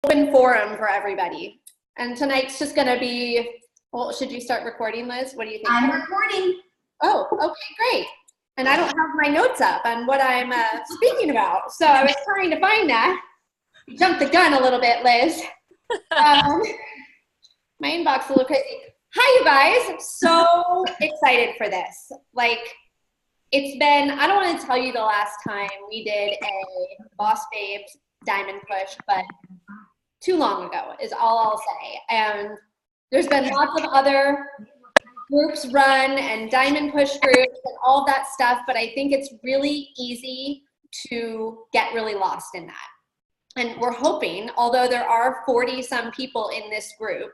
open forum for everybody. And tonight's just going to be, well, should you start recording, Liz? What do you think? I'm recording. Oh, okay, great. And I don't have my notes up on what I'm speaking about. So I was trying to find that. Jumped the gun a little bit, Liz. My inbox is a little crazy. Hi, you guys. So excited for this. Like, it's been, I don't want to tell you the last time we did a Boss Babes Diamond Push, but too long ago is all I'll say. And there's been lots of other groups run and Diamond Push groups and all that stuff, but I think it's really easy to get really lost in that. And we're hoping, although there are 40-some people in this group,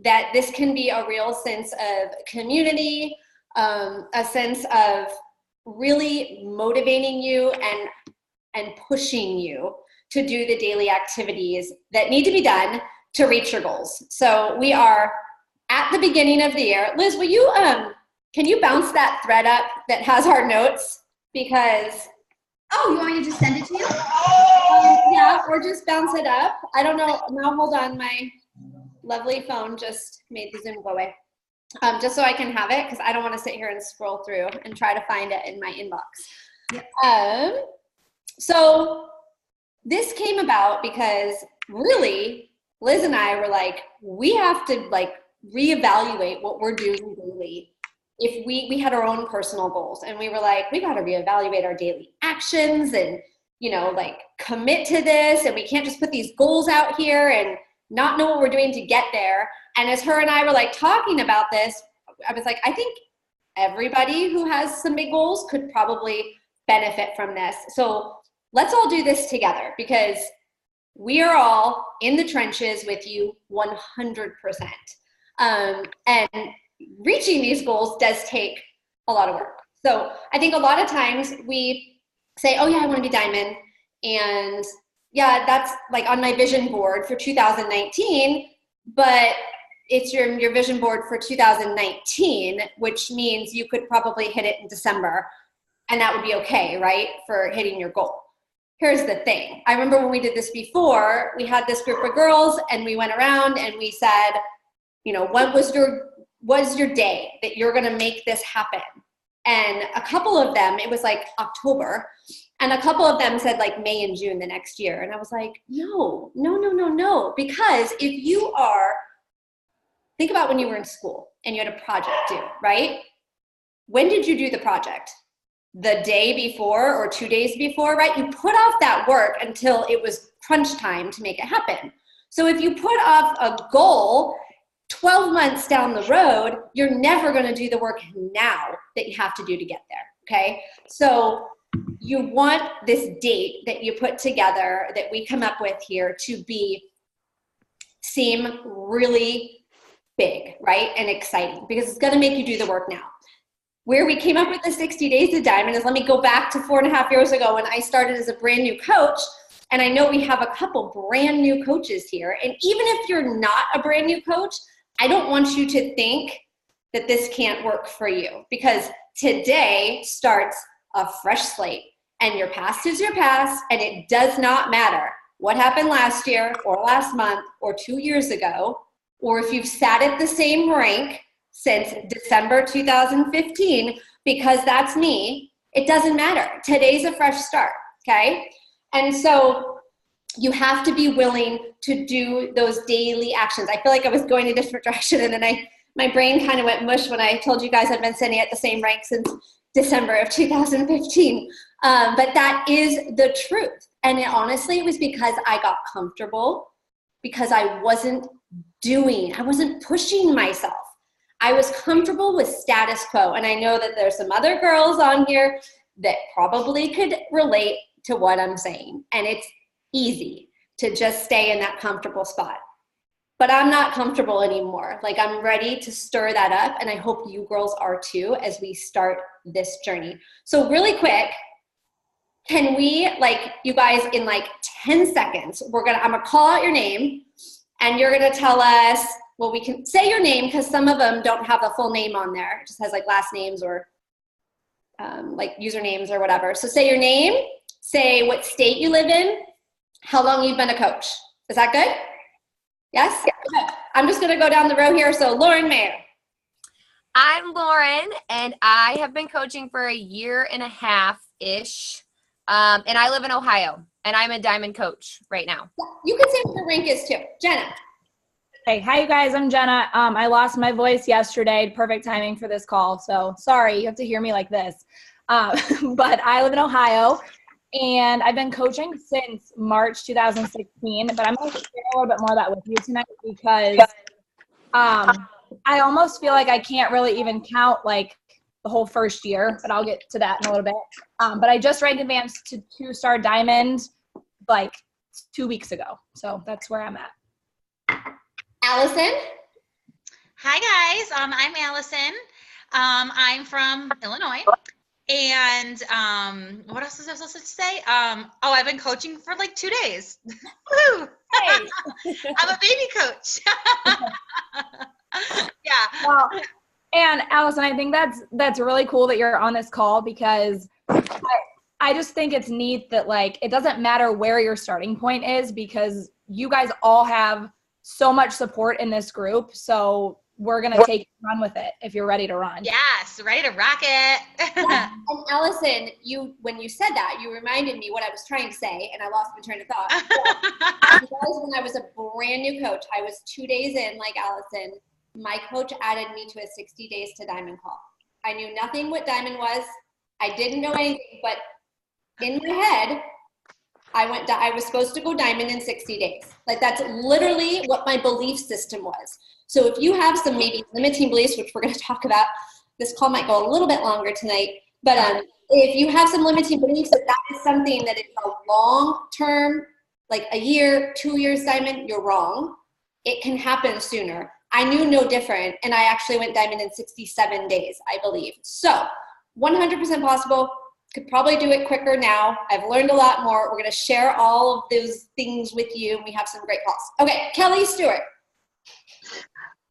that this can be a real sense of community, a sense of really motivating you and pushing you to do the daily activities that need to be done to reach your goals. So we are at the beginning of the year. Liz, will you, can you bounce that thread up that has our notes? Because oh, you want me to just send it to you? Yeah, or just bounce it up. I don't know. Now hold on, my lovely phone just made the Zoom go away. Just so I can have it, because I don't want to sit here and scroll through and try to find it in my inbox. Yep. So this came about because really, Liz and I were like, we have to like reevaluate what we're doing daily. If we had our own personal goals, and we were like, we got to reevaluate our daily actions and, you know, like commit to this, and we can't just put these goals out here and not know what we're doing to get there. And as her and I were like talking about this, I was like, I think everybody who has some big goals could probably benefit from this. So let's all do this together, because we are all in the trenches with you 100%. And reaching these goals does take a lot of work. So I think a lot of times we say, oh yeah, I want to be diamond. And yeah, that's like on my vision board for 2019, but it's your vision board for 2019, which means you could probably hit it in December, and that would be okay, right, for hitting your goal. Here's the thing. I remember when we did this before, we had this group of girls and we went around and we said, you know, what was your day that you're going to make this happen? And a couple of them, it was like October, and a couple of them said like May and June the next year. And I was like, no. Because if you are, think about when you were in school and you had a project due, right? When did you do the project? The day before or 2 days before, right? You put off that work until it was crunch time to make it happen. So if you put off a goal 12 months down the road, you're never going to do the work now that you have to do to get there, okay? So you want this date that you put together, that we come up with here, to seem really big, right? And exciting, because it's going to make you do the work now. Where we came up with the 60 days of Diamond is, let me go back to 4.5 years ago when I started as a brand new coach. And I know we have a couple brand new coaches here. And even if you're not a brand new coach, I don't want you to think that this can't work for you, because today starts a fresh slate, and your past is your past, and it does not matter what happened last year or last month or 2 years ago, or if you've sat at the same rank since December 2015, because that's me. It doesn't matter. Today's a fresh start, okay? And so you have to be willing to do those daily actions. I feel like I was going a different direction, and then my brain kind of went mush when I told you guys I've been sitting at the same rank since December of 2015. But that is the truth. And honestly, it was because I got comfortable, because I wasn't pushing myself. I was comfortable with status quo. And I know that there's some other girls on here that probably could relate to what I'm saying. And it's easy to just stay in that comfortable spot. But I'm not comfortable anymore. Like, I'm ready to stir that up, and I hope you girls are too as we start this journey. So really quick, can we, like, you guys, in like 10 seconds, I'm gonna call out your name, and you're gonna tell us, well, we can say your name because some of them don't have a full name on there. It just has like last names or like usernames or whatever. So say your name, say what state you live in, how long you've been a coach. Is that good? Yes? Okay. I'm just going to go down the row here. So Lauren Mayer. I'm Lauren, and I have been coaching for a year and a half-ish, and I live in Ohio, and I'm a Diamond coach right now. You can say what your rank is too. Jenna. Hey, hi you guys, I'm Jenna. I lost my voice yesterday, perfect timing for this call, so sorry, you have to hear me like this. But I live in Ohio, and I've been coaching since March 2016, but I'm going to share a little bit more of that with you tonight because I almost feel like I can't really even count like the whole first year, but I'll get to that in a little bit. But I just ranked advanced to 2-star Diamond like 2 weeks ago, so that's where I'm at. Allison. Hi guys, I'm Allison. I'm from Illinois, and what else is I supposed to say? I've been coaching for like 2 days. Woo! Hey. I'm a baby coach. Yeah. Well, and Allison, I think that's really cool that you're on this call because I just think it's neat that like it doesn't matter where your starting point is because you guys all have so much support in this group. So we're going to take it and run with it if you're ready to run. Yes, ready to rock it. And Allison, when you said that, you reminded me what I was trying to say, and I lost my train of thought. Because when I was a brand new coach, I was 2 days in, like Allison, my coach added me to a 60 days to Diamond call. I knew nothing what Diamond was. I didn't know anything, but in my head, I was supposed to go Diamond in 60 days. Like that's literally what my belief system was. So if you have some maybe limiting beliefs, which we're going to talk about, this call might go a little bit longer tonight, but if you have some limiting beliefs that is something that is a long-term, like a year, 2 years Diamond, you're wrong. It can happen sooner. I knew no different, and I actually went Diamond in 67 days, I believe. So 100% possible. Could probably do it quicker now. I've learned a lot more. We're going to share all of those things with you, and we have some great calls. Okay, Kelly Stewart.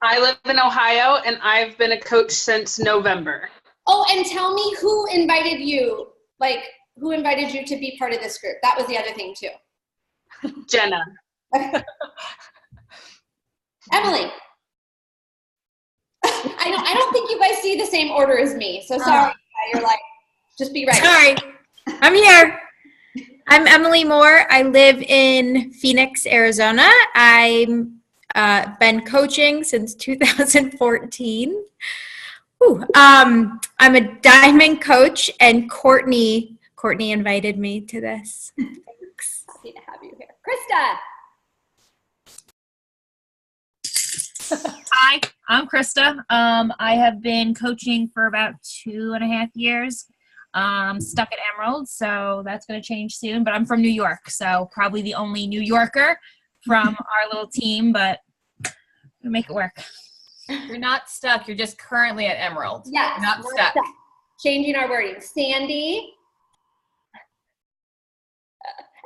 I live in Ohio, and I've been a coach since November. Oh, and tell me who invited you, who invited you to be part of this group? That was the other thing, too. Jenna. Emily. I don't think you guys see the same order as me, so sorry. You're like, just be ready. Sorry, I'm here. I'm Emily Moore. I live in Phoenix, Arizona. I've been coaching since 2014. I'm a Diamond coach, and Courtney invited me to this. Thanks. Happy to have you here. Krista. Hi, I'm Krista. I have been coaching for about 2.5 years. Stuck at Emerald, so that's going to change soon. But I'm from New York, so probably the only New Yorker from our little team, but we'll make it work. You're not stuck. You're just currently at Emerald. Yes, You're not we're stuck. Changing our wording. Sandy.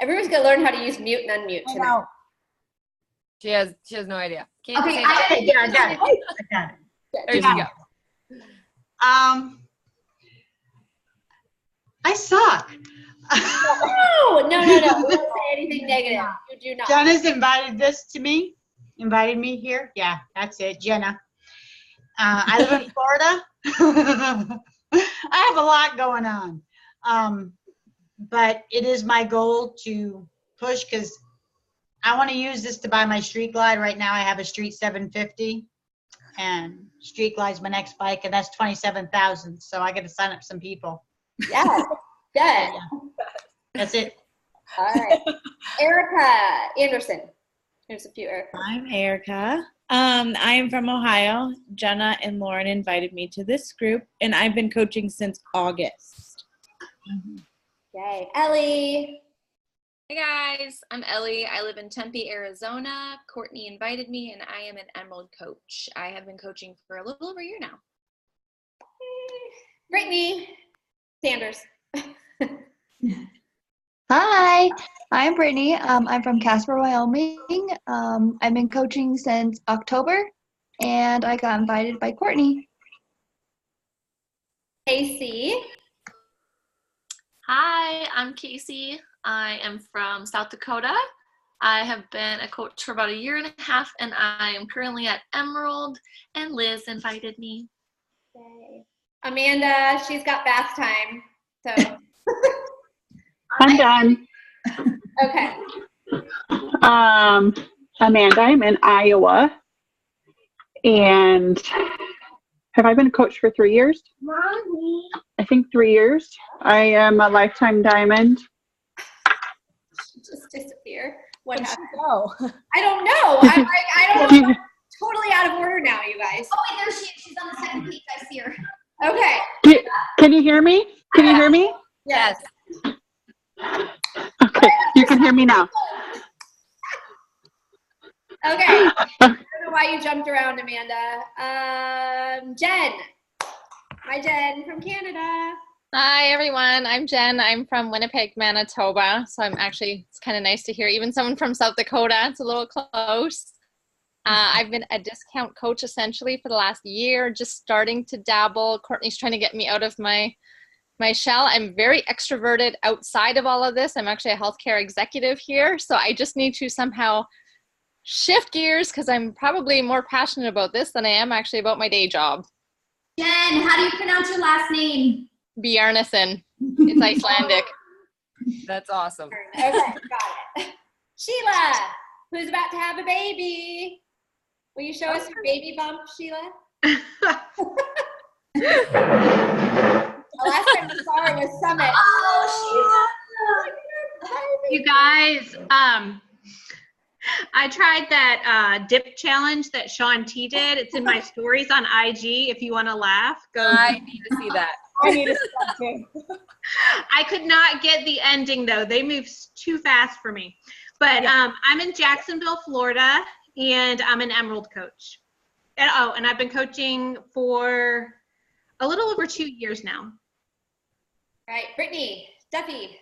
Everyone's going to learn how to use mute and unmute tonight. She has no idea. Can't Okay, say I that. Yeah, I got it. I got it. There you go. I suck. No. We don't say anything negative. You do not. Jenna's invited me here. Yeah, that's it, Jenna. I live in Florida. I have a lot going on. But it is my goal to push because I want to use this to buy my Street Glide. Right now I have a Street 750 and Street Glide's my next bike and that's 27,000. So I got to sign up some people. Yes. Good. Yeah. That's it. All right. Erica Anderson. Here's a few, Erica. I'm Erica. I am from Ohio. Jenna and Lauren invited me to this group, and I've been coaching since August. Yay. Ellie. Hey guys, I'm Ellie. I live in Tempe, Arizona. Courtney invited me, and I am an Emerald coach. I have been coaching for a little over a year now. Brittany Sanders. Hi, I'm Brittany. I'm from Casper, Wyoming. I've been coaching since October, and I got invited by Courtney. Casey. Hi, I'm Casey. I am from South Dakota. I have been a coach for about a year and a half, and I am currently at Emerald, and Liz invited me. Yay. Amanda, she's got bath time, so. I'm done. Okay. Amanda, I'm in Iowa. And have I been a coach for 3 years? Mommy. I think 3 years. I am a lifetime diamond. Just disappear. What happened? Oh. I don't know. I'm like, I don't know. Totally out of order now, you guys. Oh, wait, there she is. She's on the second page. I see her. Okay. Can you hear me? Can you hear me? Yes. Okay, you can hear me now. Okay. I don't know why you jumped around, Amanda. Jen. Hi, Jen from Canada. Hi, everyone. I'm Jen. I'm from Winnipeg, Manitoba. So it's kind of nice to hear even someone from South Dakota. It's a little close. I've been a discount coach essentially for the last year, just starting to dabble. Courtney's trying to get me out of my shell. I'm very extroverted outside of all of this. I'm actually a healthcare executive here. So I just need to somehow shift gears because I'm probably more passionate about this than I am actually about my day job. Jen, how do you pronounce your last name? Bjarnason. It's Icelandic. That's awesome. Okay, got it. Sheila, who's about to have a baby. Will you show us your baby bump, Sheila? The last time we saw her was Summit. Oh, Sheila. You guys, I tried that dip challenge that Sean T did. It's in my stories on IG. If you want to laugh, go. I need to see that. I need to stop too. I could not get the ending though. They moved too fast for me. But I'm in Jacksonville, Florida, and I'm an Emerald coach. And I've been coaching for a little over 2 years now. All right, Brittany Duffy.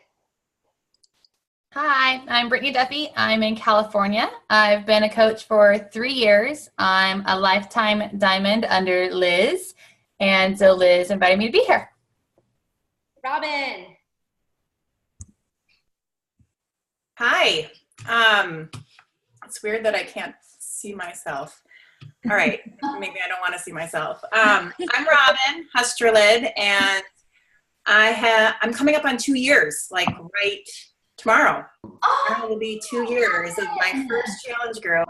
Hi, I'm Brittany Duffy. I'm in California. I've been a coach for 3 years. I'm a lifetime diamond under Liz. And so Liz invited me to be here. Robin. Hi. It's weird that I can't see myself. All right, maybe I don't want to see myself. I'm Robin Husterlid, and I'm coming up on 2 years, like right tomorrow. Tomorrow will be 2 years of my first challenge group.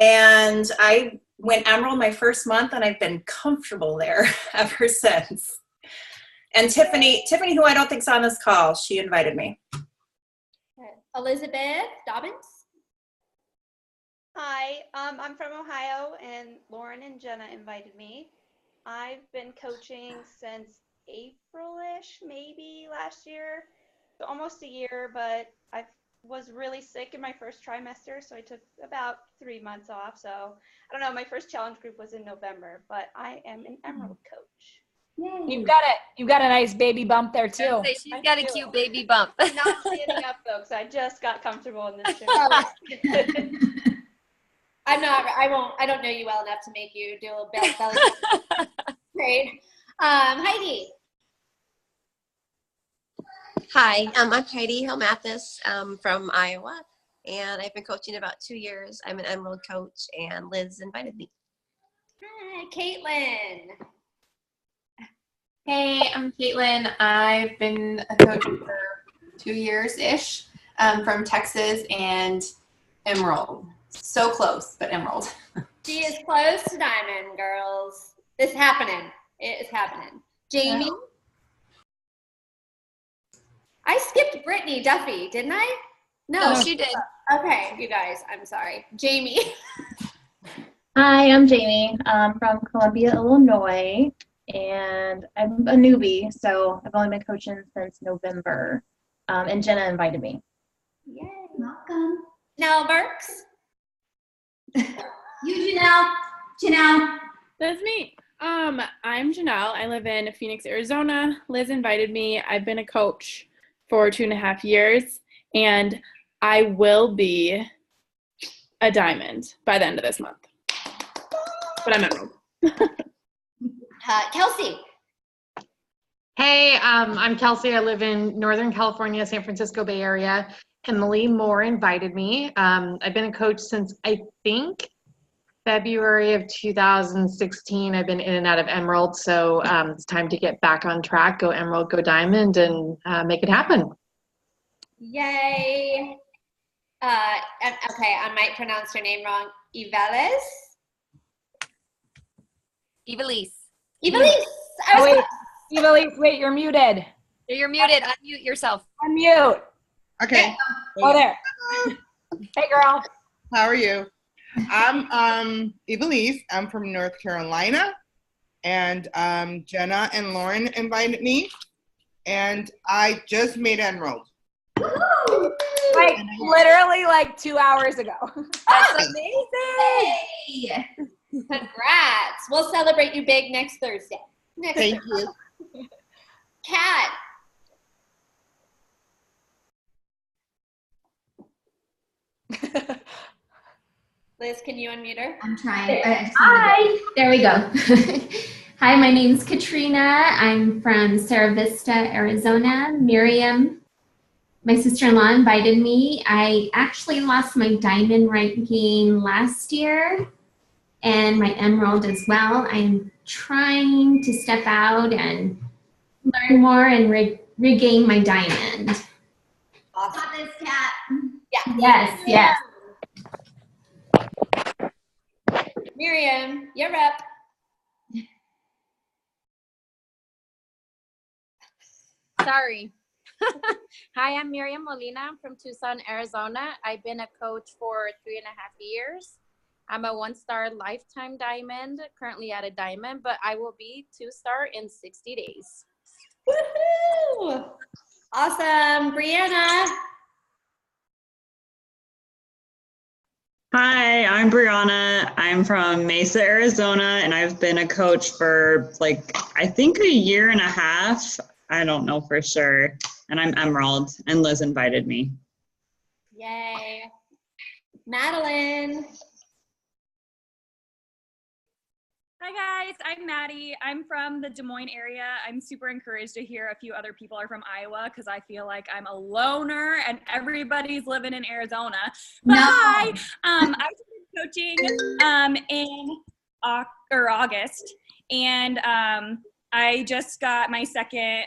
And I went Emerald my first month, and I've been comfortable there ever since. And Tiffany, who I don't think's on this call, she invited me. Elizabeth Dobbins. Hi, I'm from Ohio, and Lauren and Jenna invited me. I've been coaching since April-ish, maybe last year, so almost a year, but I was really sick in my first trimester, so I took about 3 months off. So I don't know, my first challenge group was in November, but I am an Emerald coach. Yay. You've got a nice baby bump there too. She's got a cute baby bump. I'm not standing up though, because I just got comfortable in this chair. I don't know you well enough to make you do a little belly. Great. Heidi. Hi, I'm Heidi Hill-Mathis from Iowa, and I've been coaching about 2 years. I'm an Emerald coach, and Liz invited me. Hi, Caitlin. Hey, I'm Caitlin. I've been a coach for 2 years-ish from Texas and Emerald. So close, but Emerald. She is close to Diamond, girls. It's happening. It is happening. Jamie? I skipped Brittany Duffy, didn't I? No, she did. Okay, you guys, I'm sorry. Jamie. Hi, I'm Jamie. I'm from Columbia, Illinois, and I'm a newbie, so I've only been coaching since November, and Jenna invited me. Yay. Welcome. Janelle Burks. You, Janelle. That's me. I'm Janelle. I live in Phoenix, Arizona. Liz invited me. I've been a coach for 2.5 years, and I will be a diamond by the end of this month. But I'm Emerald. Kelsey. Hey, I'm Kelsey. I live in Northern California, San Francisco Bay Area, Emily Moore invited me. I've been a coach since I think February of 2016. I've been in and out of Emerald, so it's time to get back on track, go Emerald, go Diamond, and make it happen. Yay. And, okay, I might pronounce her name wrong. Ivelis? Evilise. Ivelis! Evilise, wait, you're muted. You're muted. Unmute yourself. Unmute. Okay. Oh, there. Hey, girl. How are you? I'm Evilise. I'm from North Carolina, and Jenna and Lauren invited me, and I just made Emerald. Like literally like 2 hours ago. That's amazing! Yay! Congrats. We'll celebrate you big next Thursday. Thank you. Kat. Liz, can you unmute her? I'm trying. Hi. There we go. Hi, my name's Katrina. I'm from Cerro Vista, Arizona. Miriam, my sister-in-law, invited me. I actually lost my diamond ranking last year and my emerald as well. I'm trying to step out and learn more and regain my diamond. Awesome. Got this, Kat. Yeah. Yes, yes. Miriam, you're up. Sorry. Hi, I'm Miriam Molina. I'm from Tucson, Arizona. I've been a coach for 3.5 years. I'm a 1-star lifetime diamond, currently at a diamond, but I will be 2-star in 60 days. Woohoo! Awesome. Brianna. Hi, I'm Brianna. I'm from Mesa, Arizona, and I've been a coach for I think 1.5 years. I don't know for sure. And I'm Emerald, and Liz invited me. Yay. Madeline. Hi guys, I'm Maddie. I'm from the Des Moines area. I'm super encouraged to hear a few other people are from Iowa because I feel like I'm a loner and everybody's living in Arizona. But hi, I started coaching in August, and I just got my second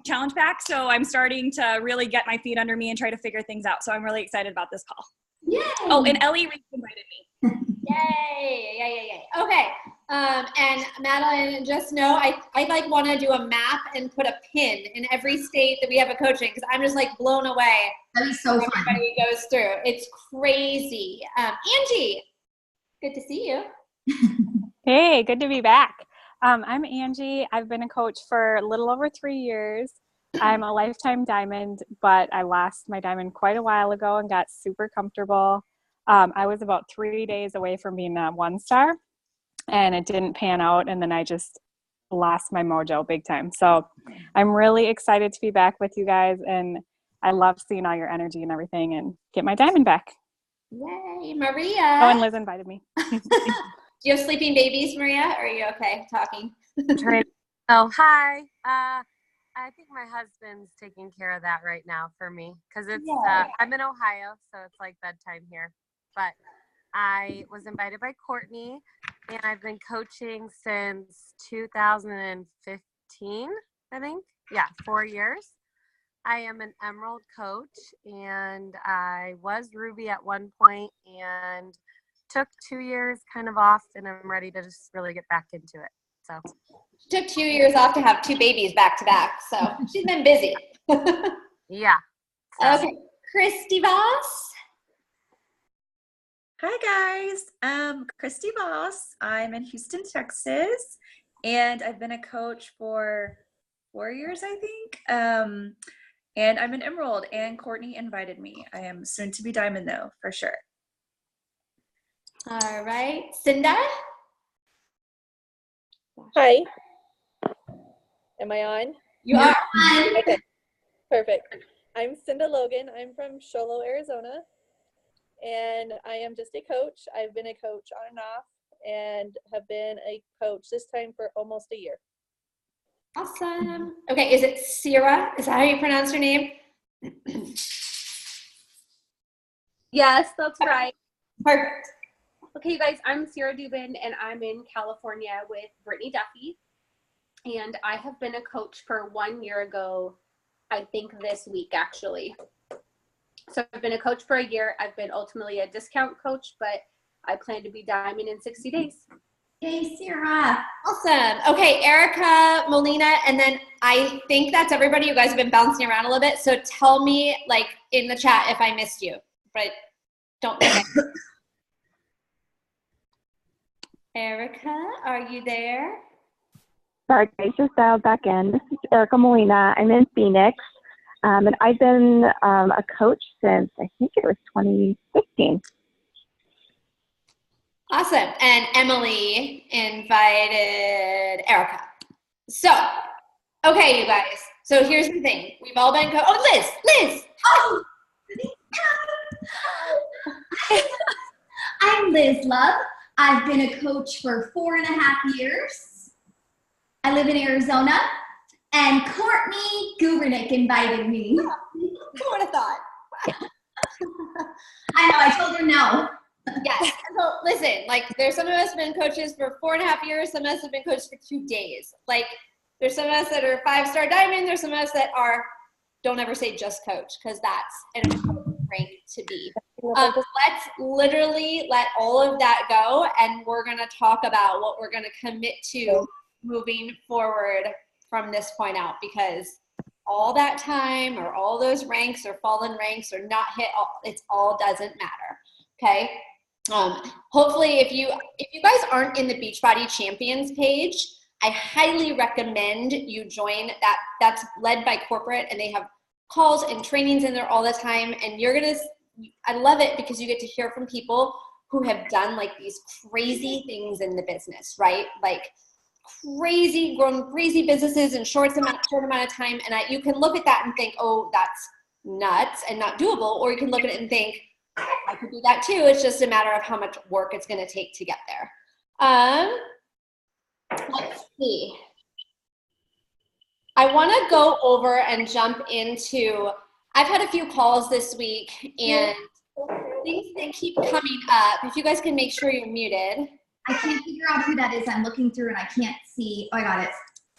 challenge pack, so I'm starting to really get my feet under me and try to figure things out. So I'm really excited about this call. Yay. Oh, and Ellie Reed invited me. Yay. Okay. And Madeline, just know I want to do a map and put a pin in every state that we have a coaching because I'm just blown away. That'd be so fun. Everybody goes through. It's crazy. Angie, good to see you. Hey, good to be back. I'm Angie. I've been a coach for a little over 3 years. I'm a lifetime diamond, but I lost my diamond quite a while ago and got super comfortable. I was about 3 days away from being a 1-star, and it didn't pan out, and then I just lost my mojo big time. So I'm really excited to be back with you guys, and I love seeing all your energy and everything and get my diamond back. Yay, Maria. Oh, and Liz invited me. Do you have sleeping babies, Maria? Or are you okay talking? Oh, hi. I think my husband's taking care of that right now for me because it's I'm in Ohio, so it's like bedtime here. But I was invited by Courtney, and I've been coaching since 2015, I think. Yeah, 4 years. I am an Emerald coach, and I was Ruby at one point and took 2 years kind of off, and I'm ready to just really get back into it. So She took 2 years off to have 2 babies back to back, so she's been busy. yeah. Okay, Christy Voss. Hi guys, Christy Voss. I'm in Houston, Texas, and I've been a coach for 4 years, I think. And I'm an Emerald, and Courtney invited me. I am soon to be Diamond though, for sure. All right, Cinda. Hi. Am I on? You are on. Okay. Perfect. I'm Cinda Logan. I'm from Sholo, Arizona. And I am just a coach. I've been a coach on and off and have been a coach this time for almost a year. Awesome. Okay, is it Sierra? Is that how you pronounce her name? Yes, that's right. Perfect. Okay, you guys, I'm Sierra Dubin, and I'm in California with Brittany Duffy. And I have been a coach for 1 year ago, I think this week, actually. So I've been a coach for a year. I've been ultimately a discount coach, but I plan to be Diamond in 60 days. Yay, Sierra. Awesome. Okay, Erica, Molina, and then I think that's everybody. You guys have been bouncing around a little bit. So tell me, like, in the chat if I missed you, but don't miss it. Erica, are you there? Sorry, guys, just dialed back in. This is Erica Molina. I'm in Phoenix, and I've been a coach since I think it was 2015. Awesome. And Emily invited Erica. So, okay, you guys. So here's the thing. We've all been oh, Liz. Oh, I'm Liz Love. I've been a coach for 4.5 years. I live in Arizona, and Courtney Gubernick invited me. Who would have thought? I know, I told her no. Yes. So listen, like, there's some of us have been coaches for 4.5 years. Some of us have been coached for 2 days. Like, there's some of us that are 5-star diamond. There's some of us that are, don't ever say just coach, because that's an important rank to be. Let's literally let all of that go, and we're going to talk about what we're going to commit to moving forward from this point out, because all that time or all those ranks or fallen ranks or not hit, it all doesn't matter. Okay. Hopefully if you guys aren't in the Beachbody Champions page, I highly recommend you join that. That's led by corporate, and they have calls and trainings in there all the time. And I love it because you get to hear from people who have done like these crazy things in the business, right? Like grown crazy businesses in short amount of time. And you can look at that and think, oh, that's nuts and not doable. Or you can look at it and think, I could do that too. It's just a matter of how much work it's going to take to get there. Let's see. I want to go over and jump into, I've had a few calls this week and things that keep coming up. If you guys can make sure you're muted. I can't figure out who that is. I'm looking through and I can't see. Oh, I got it.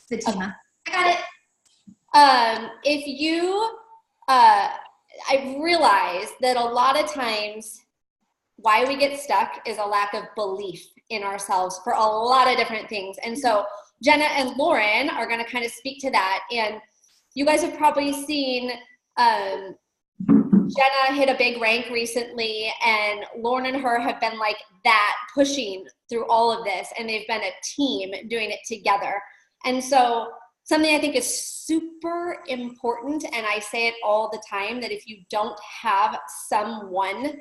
Fatima. I got it. I've realized that a lot of times why we get stuck is a lack of belief in ourselves for a lot of different things. And so Jenna and Lauren are going to kind of speak to that. And you guys have probably seen Jenna hit a big rank recently, and Lauren and her have been like that, pushing through all of this, and they've been a team doing it together. And so something I think is super important, and I say it all the time, that if you don't have someone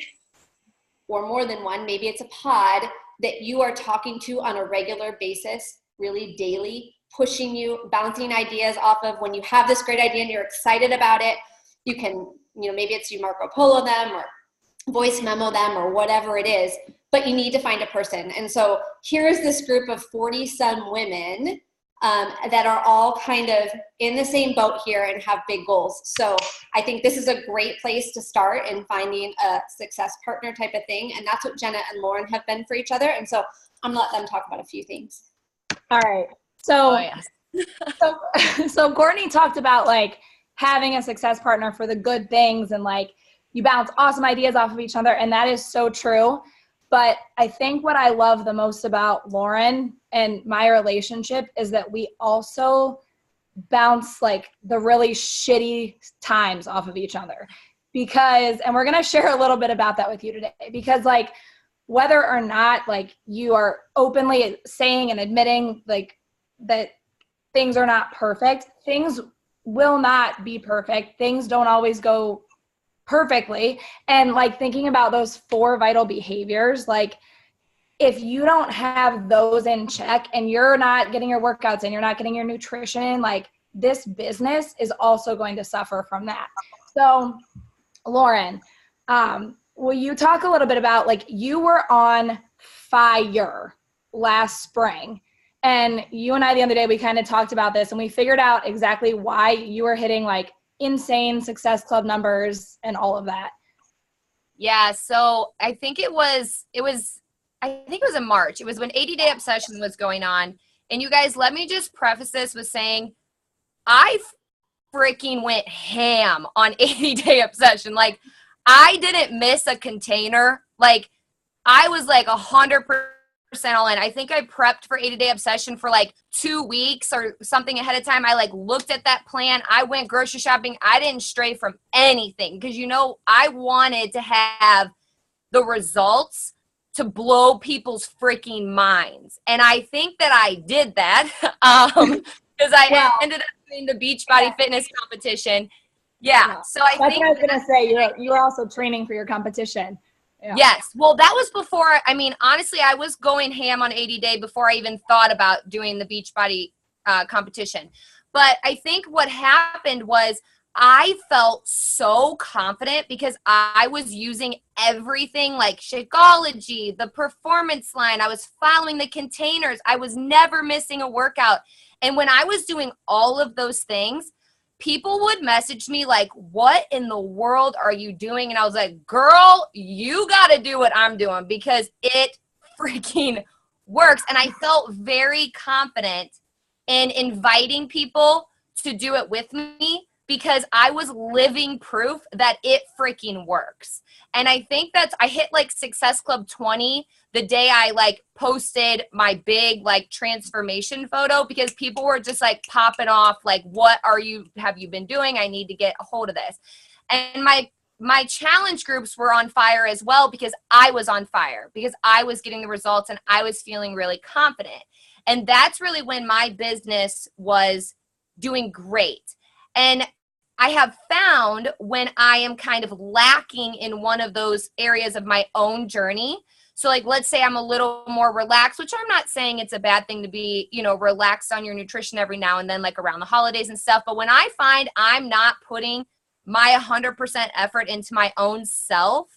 or more than one, maybe it's a pod that you are talking to on a regular basis, really daily, pushing you, bouncing ideas off of. When you have this great idea and you're excited about it, you can, maybe it's you Marco Polo them or voice memo them or whatever it is, but you need to find a person. And so here's this group of 40-some women that are all kind of in the same boat here and have big goals. So I think this is a great place to start in finding a success partner type of thing. And that's what Jenna and Lauren have been for each other. And so I'm gonna let them talk about a few things. All right. So, so Courtney talked about like having a success partner for the good things, and like you bounce awesome ideas off of each other. And that is so true. But I think what I love the most about Lauren and my relationship is that we also bounce like the really shitty times off of each other, and we're going to share a little bit about that with you today, because like whether or not like you are openly saying and admitting like that things are not perfect, things will not be perfect. Things don't always go perfectly. And like thinking about those 4 vital behaviors, like if you don't have those in check and you're not getting your workouts in, you're not getting your nutrition in, like this business is also going to suffer from that. So Lauren, will you talk a little bit about, like, you were on fire last spring, and you and I the other day, we kind of talked about this and we figured out exactly why you were hitting like insane Success Club numbers and all of that. Yeah, so I think it was in March. It was when 80-Day Obsession was going on. And you guys, let me just preface this with saying I freaking went ham on 80-Day Obsession. Like, I didn't miss a container. Like, I was like 100% all in. I think I prepped for 80-Day Obsession for like 2 weeks or something ahead of time. I like looked at that plan. I went grocery shopping. I didn't stray from anything because, you know, I wanted to have the results to blow people's freaking minds. And I think that I did that because I ended up doing the Beachbody Fitness competition. Yeah. So I That's think what I was going to say. You're also training for your competition. Yeah. Yes. Well, that was before, I mean, honestly, I was going ham on 80-Day before I even thought about doing the Beachbody competition. But I think what happened was I felt so confident because I was using everything like Shakeology, the performance line. I was following the containers. I was never missing a workout. And when I was doing all of those things, people would message me like, what in the world are you doing? And I was like, girl, you got to do what I'm doing because it freaking works. And I felt very confident in inviting people to do it with me because I was living proof that it freaking works. And I think I hit like Success Club 20 the day I like posted my big like transformation photo because people were just like popping off like, have you been doing? I need to get a hold of this. And my challenge groups were on fire as well because I was on fire because I was getting the results and I was feeling really confident. And that's really when my business was doing great. And I have found when I am kind of lacking in one of those areas of my own journey. So like, let's say I'm a little more relaxed, which I'm not saying it's a bad thing to be, you know, relaxed on your nutrition every now and then, like around the holidays and stuff. But when I find I'm not putting my 100% effort into my own self,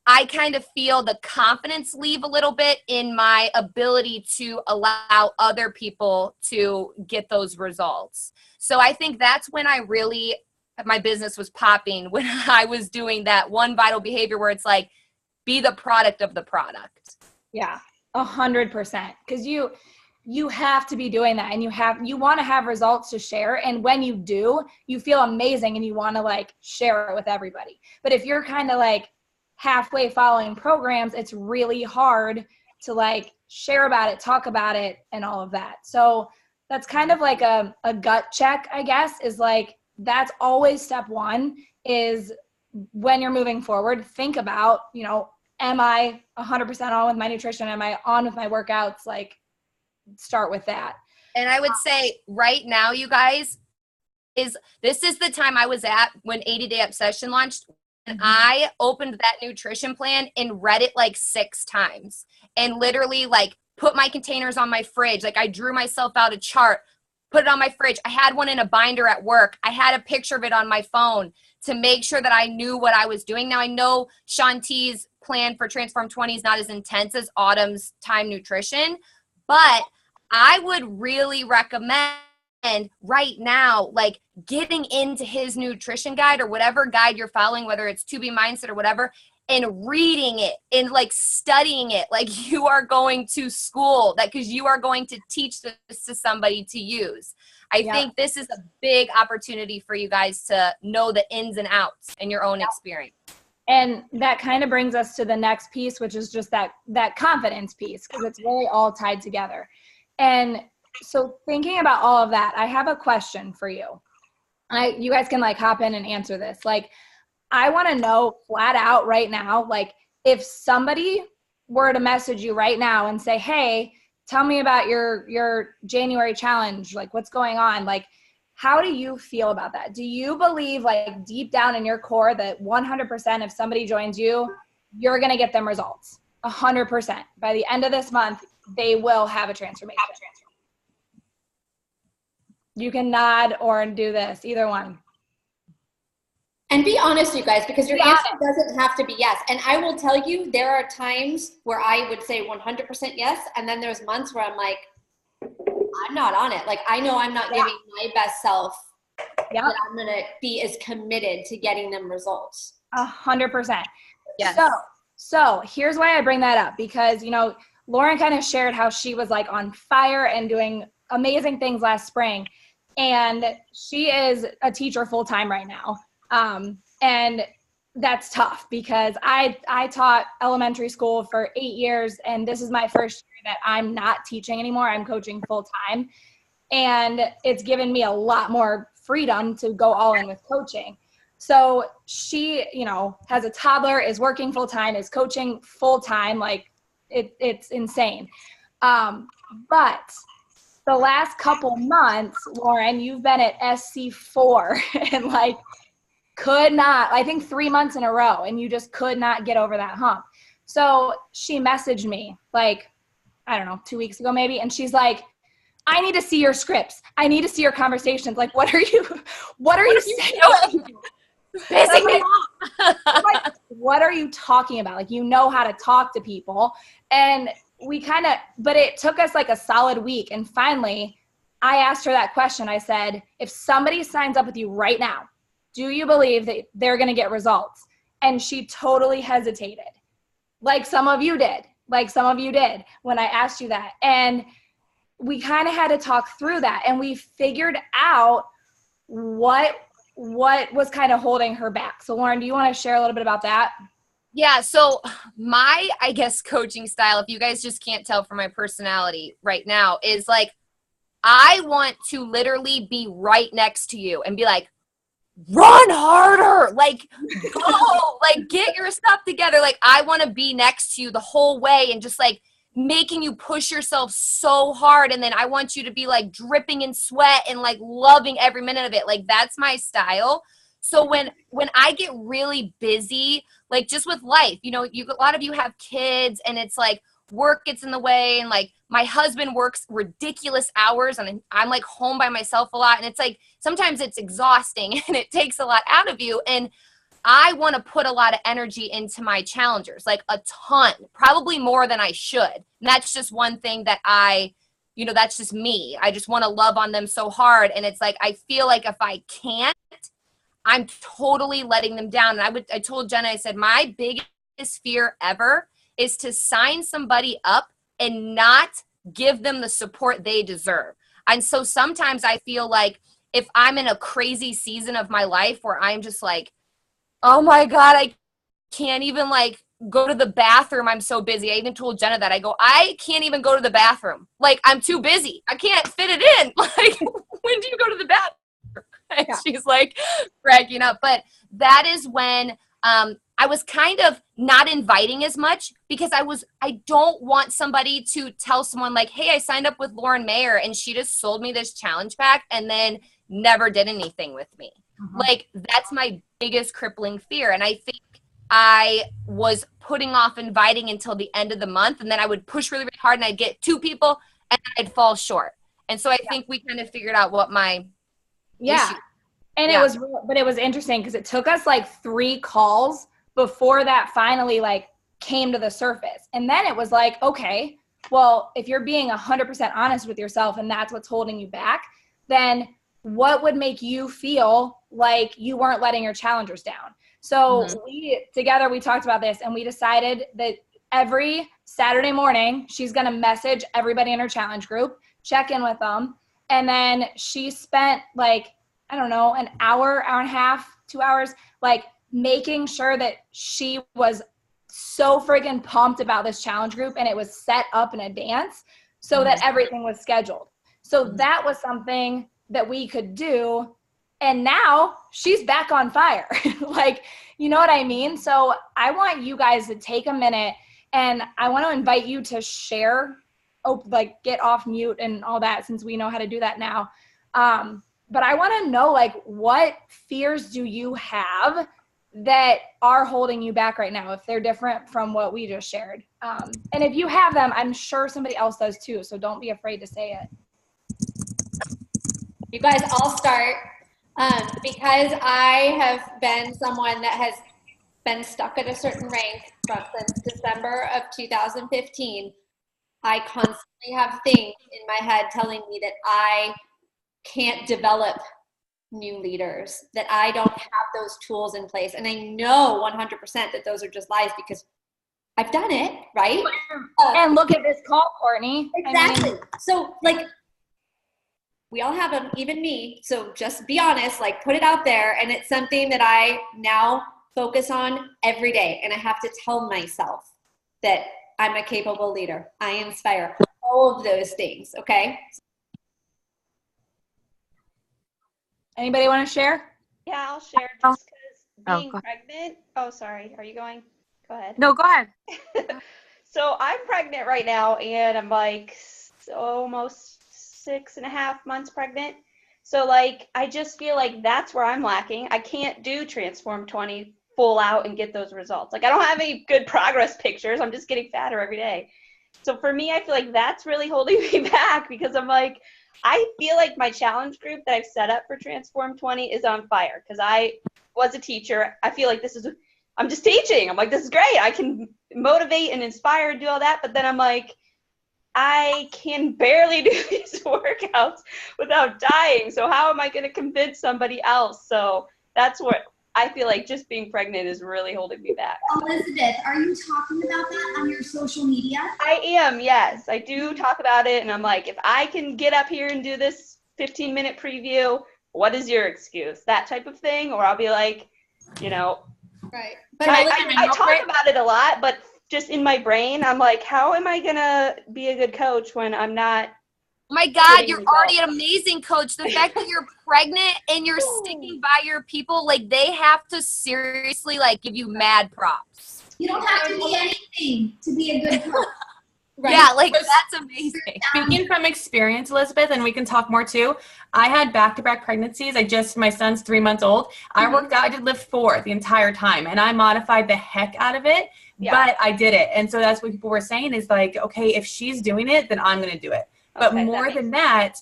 I kind of feel the confidence leave a little bit in my ability to allow other people to get those results. So I think that's when my business was popping, when I was doing that one vital behavior where it's like, be the product of the product. Yeah, 100%. Because you have to be doing that and you want to have results to share. And when you do, you feel amazing and you want to like share it with everybody. But if you're kind of like halfway following programs, it's really hard to like share about it, talk about it, and all of that. So that's kind of like a gut check, I guess, is like, that's always step one is when you're moving forward, think about, you know, am I 100% on with my nutrition? Am I on with my workouts? Like, start with that. And I would say right now, you guys, this is the time I was at when 80-Day Obsession launched. And I opened that nutrition plan and read it like 6 times and literally like put my containers on my fridge. Like I drew myself out a chart, put it on my fridge. I had one in a binder at work. I had a picture of it on my phone to make sure that I knew what I was doing. Now I know Shanti's plan for Transform 20 is not as intense as Autumn's Time Nutrition, but I would really recommend right now, like getting into his nutrition guide or whatever guide you're following, whether it's To Be Mindset or whatever, and reading it and like studying it like you are going to school, that because you are going to teach this to somebody to use. I think this is a big opportunity for you guys to know the ins and outs in your own experience. And that kind of brings us to the next piece, which is just that confidence piece, because it's really all tied together. And so thinking about all of that, I have a question for you. You guys can like hop in and answer this. Like, I want to know flat out right now, like if somebody were to message you right now and say, hey, tell me about your January challenge, like what's going on? Like, how do you feel about that? Do you believe like deep down in your core that 100% if somebody joins you, you're going to get them results? 100%. By the end of this month, they will have a transformation. You can nod or do this, either one. And be honest, you guys, because your answer doesn't have to be yes. And I will tell you, there are times where I would say 100% yes. And then there's months where I'm like, I'm not on it. Like, I know I'm not giving my best self that I'm going to be as committed to getting them results. 100%. Yes. So here's why I bring that up, because, Lauren kind of shared how she was like on fire and doing amazing things last spring. And she is a teacher full-time right now. And that's tough because I taught elementary school for 8 years, and this is my first year that I'm not teaching anymore. I'm coaching full-time. And it's given me a lot more freedom to go all in with coaching. So she, has a toddler, is working full-time, is coaching full-time. Like it's insane. But the last couple months, Lauren, you've been at SC4 and like could not, I think 3 months in a row, and you just could not get over that hump. So she messaged me like, I don't know, 2 weeks ago maybe. And she's like, I need to see your scripts. I need to see your conversations. Like, what are you saying? Like, what are you talking about? Like, how to talk to people. And but it took us like a solid week. And finally, I asked her that question. I said, if somebody signs up with you right now, do you believe that they're going to get results? And she totally hesitated. Like some of you did when I asked you that. And we kind of had to talk through that, and we figured out what was kind of holding her back. So Lauren, do you want to share a little bit about that? Yeah. So my, I guess, coaching style, if you guys just can't tell from my personality right now, is like, I want to literally be right next to you and be like, run harder, like go, like get your stuff together. Like I want to be next to you the whole way and just like making you push yourself so hard. And then I want you to be like dripping in sweat and like loving every minute of it. Like that's my style. So when I get really busy, like just with life, a lot of you have kids and it's like work gets in the way, and like my husband works ridiculous hours and I'm like home by myself a lot. And it's like, sometimes it's exhausting and it takes a lot out of you. And I want to put a lot of energy into my challengers, like a ton, probably more than I should. And that's just one thing that that's just me. I just want to love on them so hard. And it's like, I feel like if I can't, I'm totally letting them down. And I told Jenna, I said, my biggest fear ever is to sign somebody up and not give them the support they deserve. And so sometimes I feel like if I'm in a crazy season of my life where I'm just like, oh my God, I can't even like go to the bathroom. I'm so busy. I even told Jenna that. I go, I can't even go to the bathroom. Like I'm too busy. I can't fit it in. Like when do you go to the bathroom? And she's like cracking up. But that is when I was kind of not inviting as much because I don't want somebody to tell someone like, hey, I signed up with Lauren Mayer and she just sold me this challenge pack and then never did anything with me. Like that's my biggest crippling fear. And I think I was putting off inviting until the end of the month, and then I would push really, really hard and I'd get 2 people and I'd fall short. And so I think we kind of figured out what my issue. And it was interesting because it took us like 3 calls before that finally like came to the surface. And then it was like, okay, well, if you're being 100% honest with yourself and that's what's holding you back, then what would make you feel like you weren't letting your challengers down? So we talked about this and we decided that every Saturday morning, she's going to message everybody in her challenge group, check in with them. And then she spent like, I don't know, an hour, hour and a half, 2 hours, like making sure that she was so friggin' pumped about this challenge group and it was set up in advance so that everything was scheduled. So that was something that we could do. And now she's back on fire. Like, you know what I mean? So I want you guys to take a minute and I want to invite you to share, like get off mute and all that since we know how to do that now. But I want to know, like, what fears do you have that are holding you back right now, if they're different from what we just shared? And if you have them, I'm sure somebody else does too. So don't be afraid to say it. You guys, I'll start. Because I have been someone that has been stuck at a certain rank since December of 2015, I constantly have things in my head telling me that I can't develop new leaders that I don't have those tools in place. And I know 100% that those are just lies because I've done it, right? And look at this call, Courtney. Exactly. I mean, so like, we all have them, even me. So just be honest, like put it out there. And it's something that I now focus on every day. And I have to tell myself that I'm a capable leader. I inspire, all of those things. Okay. Anybody want to share? Yeah, I'll share just because being pregnant. Oh, sorry. Are you going? Go ahead. No, go ahead. So I'm pregnant right now, and I'm like almost 6.5 months pregnant. So like, I just feel like that's where I'm lacking. I can't do Transform 20 full out and get those results. Like I don't have any good progress pictures. I'm just getting fatter every day. So for me, I feel like that's really holding me back because I'm like, I feel like my challenge group that I've set up for Transform 20 is on fire because I was a teacher. I feel like I'm just teaching. I'm like, this is great. I can motivate and inspire and do all that. But then I'm like, I can barely do these workouts without dying. So how am I going to convince somebody else? So that's what I feel like just being pregnant is really holding me back. Elizabeth, are you talking about that on your social media? I am, yes. I do talk about it, and I'm like, if I can get up here and do this 15-minute preview, what is your excuse? That type of thing. Or I'll be like, Right. But I talk about it a lot, but just in my brain, I'm like, how am I going to be a good coach when I'm not? Oh my God, you're already an amazing coach. The fact that you're pregnant and you're sticking by your people, like they have to seriously like give you mad props. You don't have to be anything to be a good coach. Right? Yeah, like that's amazing. Speaking from experience, Elizabeth, and we can talk more too, I had back-to-back pregnancies. My son's 3 months old. I worked out, I did lift 4 the entire time, and I modified the heck out of it, but I did it. And so that's what people were saying is like, okay, if she's doing it, then I'm going to do it. But more than that,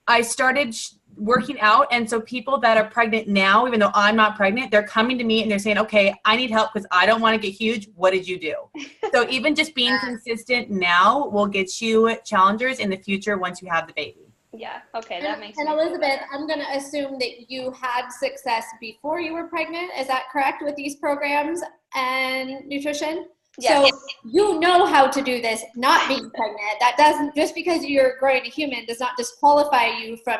I started working out. And so people that are pregnant now, even though I'm not pregnant, they're coming to me and they're saying, okay, I need help because I don't want to get huge. What did you do? So even just being consistent now will get you challengers in the future once you have the baby. Yeah. Okay. That makes sense. And Elizabeth, I'm going to assume that you had success before you were pregnant. Is that correct with these programs and nutrition? Yes. So you know how to do this, not being pregnant. That doesn't, just because you're growing a human does not disqualify you from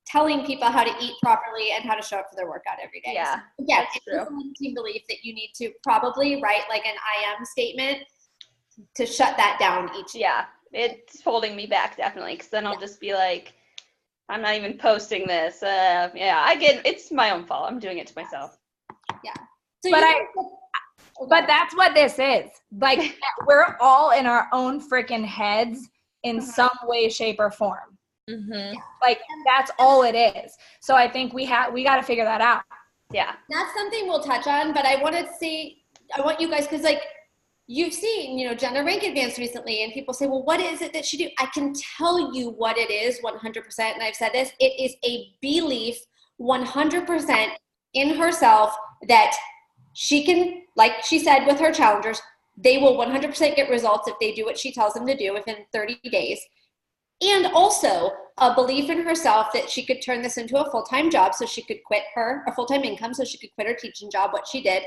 telling people how to eat properly and how to show up for their workout every day. Yeah, so, yeah, that's it's true. a limiting belief that you need to probably write like an I am statement to shut that down each day. Yeah, it's holding me back definitely because then I'll just be like, I'm not even posting this. It's my own fault. I'm doing it to myself. Yeah. So but that's what this is. Like, we're all in our own freaking heads in some way, shape, or form. Mm-hmm. Like, that's all it is. So I think we got to figure that out. Yeah. That's something we'll touch on, but I want you guys, because like you've seen, Jenna Rank advanced recently and people say, well, what is it that she do? I can tell you what it is 100%. And I've said this, it is a belief 100% in herself that she can, like she said with her challengers, they will 100% get results if they do what she tells them to do within 30 days. And also a belief in herself that she could turn this into a full-time job so she could quit a full-time income so she could quit her teaching job, what she did.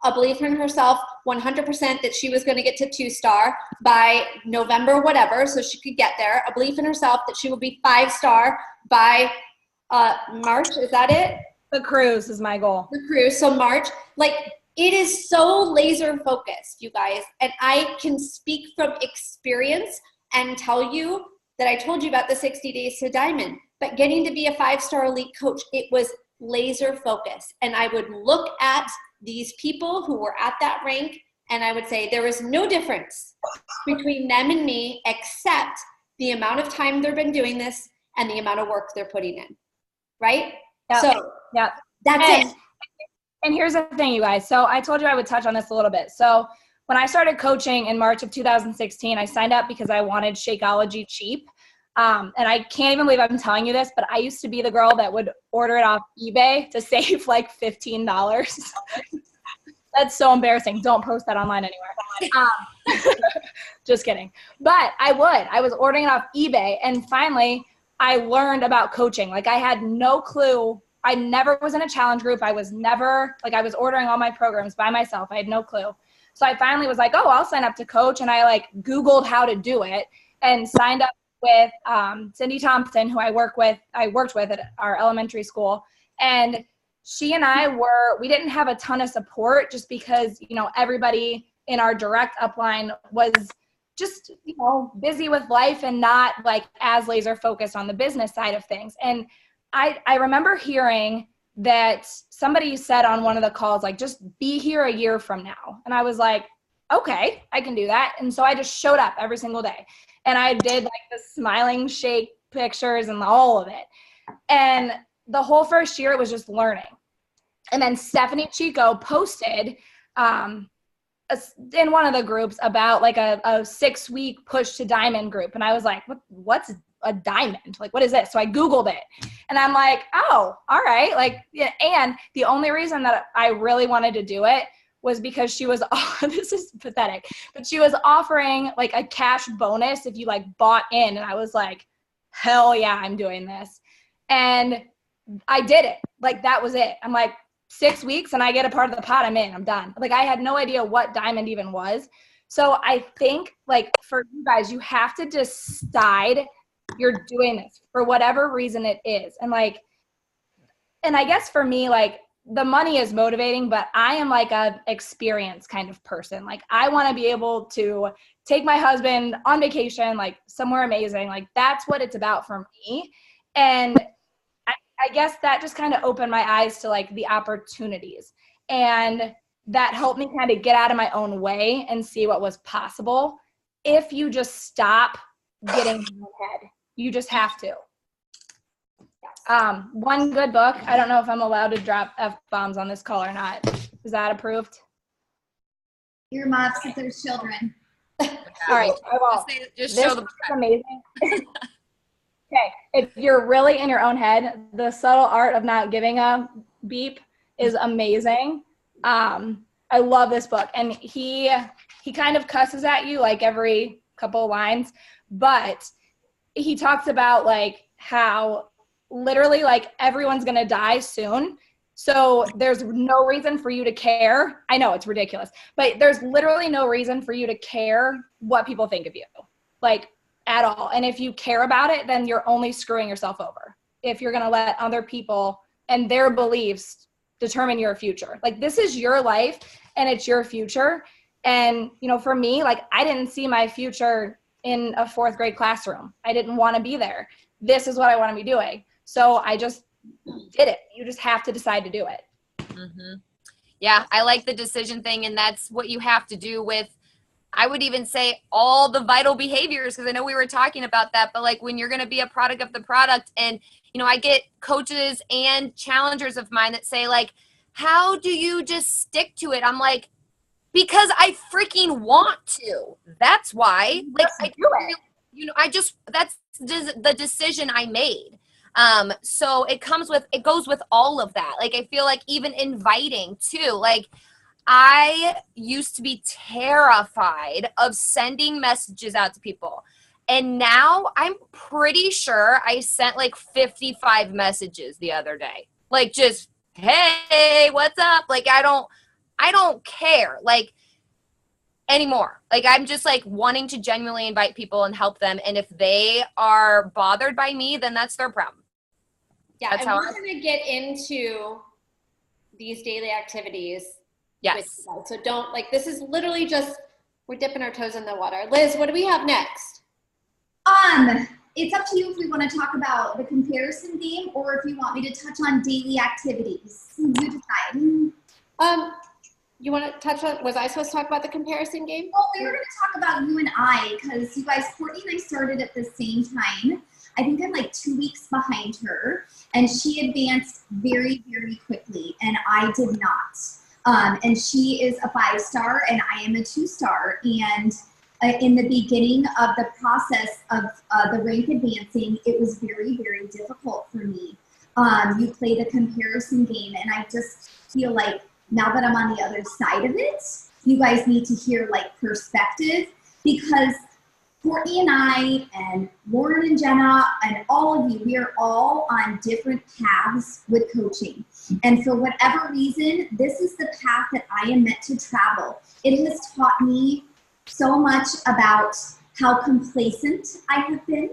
A belief in herself 100% that she was going to get to 2-star by November, whatever, so she could get there. A belief in herself that she will be 5-star by March. Is that it? The cruise is my goal. The cruise. So March, like it is so laser focused, you guys. And I can speak from experience and tell you that I told you about the 60 days to Diamond, but getting to be a 5-star elite coach, it was laser focused. And I would look at these people who were at that rank and I would say there is no difference between them and me except the amount of time they've been doing this and the amount of work they're putting in. Right? Yep. So yep. That's it. And here's the thing, you guys. So I told you I would touch on this a little bit. So when I started coaching in March of 2016, I signed up because I wanted Shakeology cheap. And I can't even believe I'm telling you this, but I used to be the girl that would order it off eBay to save like $15. That's so embarrassing. Don't post that online anywhere. Just kidding. But I was ordering it off eBay. And finally, I learned about coaching. Like I had no clue I never was in a challenge group. I was never, like, I was ordering all my programs by myself. I had no clue. So I finally was like, oh, I'll sign up to coach. And I like Googled how to do it and signed up with Cindy Thompson, who I worked with at our elementary school. And she and we didn't have a ton of support just because, you know, everybody in our direct upline was just, you know, busy with life and not like as laser focused on the business side of things. And I remember hearing that somebody said on one of the calls, like, just be here a year from now. And I was like, okay, I can do that. And so I just showed up every single day. And I did like the smiling shake pictures and all of it. And the whole first year it was just learning. And then Stephanie Chico posted in one of the groups about like a 6-week push to diamond group. And I was like, what's a diamond? Like, what is this? So I Googled it and I'm like, oh, all right. Like, yeah. And the only reason that I really wanted to do it was because she was, this is pathetic, but she was offering like a cash bonus if you like bought in. And I was like, hell yeah, I'm doing this. And I did it. Like, that was it. I'm like, 6 weeks and I get a part of the pot, I'm in, I'm done. Like, I had no idea what diamond even was. So I think like for you guys, you have to decide you're doing this for whatever reason it is. And like, and I guess for me, like, the money is motivating, but I am like a experience kind of person. Like, I want to be able to take my husband on vacation, like somewhere amazing. Like, that's what it's about for me. And I guess that just kind of opened my eyes to like the opportunities, and that helped me kind of get out of my own way and see what was possible if you just stop getting in your head. You just have to. One good book. I don't know if I'm allowed to drop F-bombs on this call or not. Is that approved? Your mom says there's children. All right. I will. Just this show the is amazing. Okay, if you're really in your own head, The Subtle Art of Not Giving a Beep is amazing. I love this book. And he kind of cusses at you like every couple of lines, but he talks about like how literally like everyone's going to die soon. So there's no reason for you to care. I know it's ridiculous, but there's literally no reason for you to care what people think of you. Like, at all. And if you care about it, then you're only screwing yourself over. If you're going to let other people and their beliefs determine your future. Like, this is your life and it's your future. And, you know, for me, like, I didn't see my future in a 4th grade classroom. I didn't want to be there. This is what I want to be doing. So I just did it. You just have to decide to do it. Mm-hmm. Yeah, I like the decision thing. And that's what you have to do with, I would even say, all the vital behaviors, because I know we were talking about that, but like when you're going to be a product of the product, and, you know, I get coaches and challengers of mine that say like, how do you just stick to it? I'm like, because I freaking want to. That's why. Like, that's the decision I made. So it goes with all of that. Like, I feel like even inviting too, like, I used to be terrified of sending messages out to people. And now I'm pretty sure I sent like 55 messages the other day. Like, just, hey, what's up? Like, I don't care like anymore. Like, I'm just like wanting to genuinely invite people and help them. And if they are bothered by me, then that's their problem. Yeah. That's and how we're going to get into these daily activities. Yes. So don't, like, this is literally just, we're dipping our toes in the water. Liz, what do we have next? It's up to you if we want to talk about the comparison game or if you want me to touch on daily activities. You decide. You want to touch on, was I supposed to talk about the comparison game? Well, we were going to talk about you and I, because you guys, Courtney and I started at the same time. I think I'm like 2 weeks behind her, and she advanced very, very quickly, and I did not. And she is a 5-star and I am a 2-star. And in the beginning of the process of the rank advancing, it was very, very difficult for me. You play the comparison game, and I just feel like now that I'm on the other side of it, you guys need to hear like perspective, because Courtney and I and Lauren and Jenna and all of you, we are all on different paths with coaching. And for whatever reason, this is the path that I am meant to travel. It has taught me so much about how complacent I have been,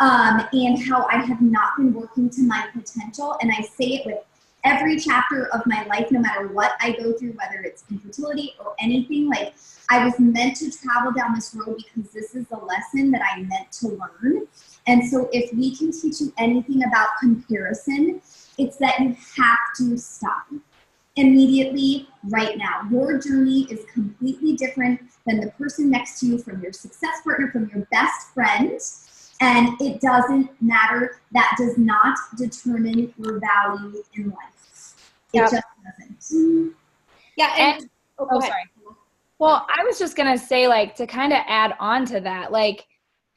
and how I have not been working to my potential. And I say it with every chapter of my life, no matter what I go through, whether it's infertility or anything. Like, I was meant to travel down this road because this is a lesson that I meant to learn. And so if we can teach you anything about comparison, it's that you have to stop immediately right now. Your journey is completely different than the person next to you, from your success partner, from your best friend. And it doesn't matter. That does not determine your value in life. It just doesn't. Yeah. And oh, sorry. Well, I was just going to say, like, to kind of add on to that, like,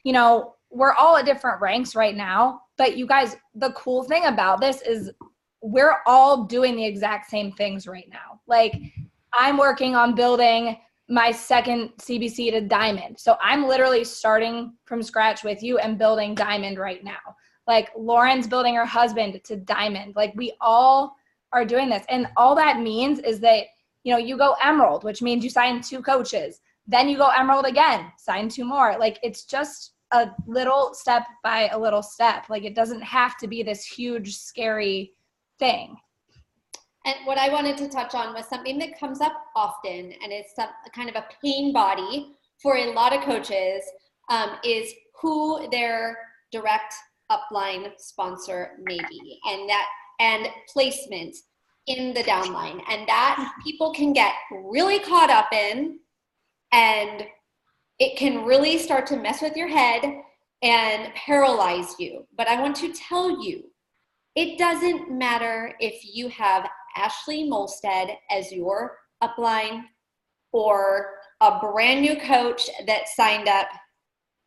you know, we're all at different ranks right now, but you guys, the cool thing about this is we're all doing the exact same things right now. Like, I'm working on building my second CBC to Diamond. So I'm literally starting from scratch with you and building Diamond right now. Like, Lauren's building her husband to Diamond. Like, we all are doing this. And all that means is that, you know, you go Emerald, which means you sign 2 coaches. Then you go Emerald again, sign 2 more. Like, it's just a little step by a little step. Like, it doesn't have to be this huge, scary thing. And what I wanted to touch on was something that comes up often, and it's kind of a pain body for a lot of coaches, is who their direct upline sponsor may be, and placement in the downline. And that people can get really caught up in, and it can really start to mess with your head and paralyze you. But I want to tell you, it doesn't matter if you have Ashley Molstead as your upline or a brand new coach that signed up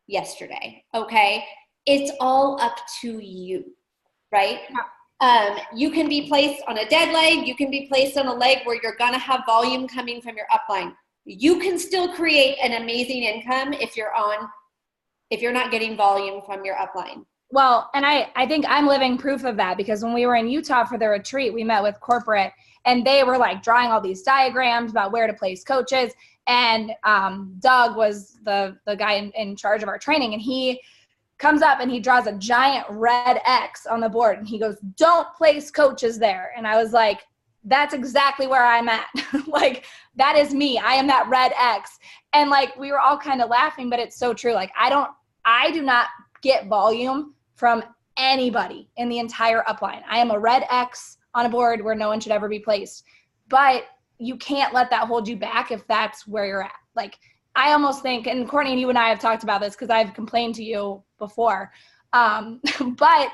yesterday, okay? It's all up to you, right? You can be placed on a dead leg. You can be placed on a leg where you're going to have volume coming from your upline. You can still create an amazing income if you're not getting volume from your upline. Well, and I think I'm living proof of that, because when we were in Utah for the retreat, we met with corporate, and they were like drawing all these diagrams about where to place coaches. And Doug was the guy in charge of our training, and he comes up and he draws a giant red X on the board, and he goes, "Don't place coaches there." And I was like, that's exactly where I'm at. Like, that is me. I am that red X. And like, we were all kind of laughing, but it's so true. Like, I do not get volume from anybody in the entire upline. I am a red X on a board where no one should ever be placed. But you can't let that hold you back if that's where you're at. Like, I almost think, and Courtney and you and I have talked about this because I've complained to you before, but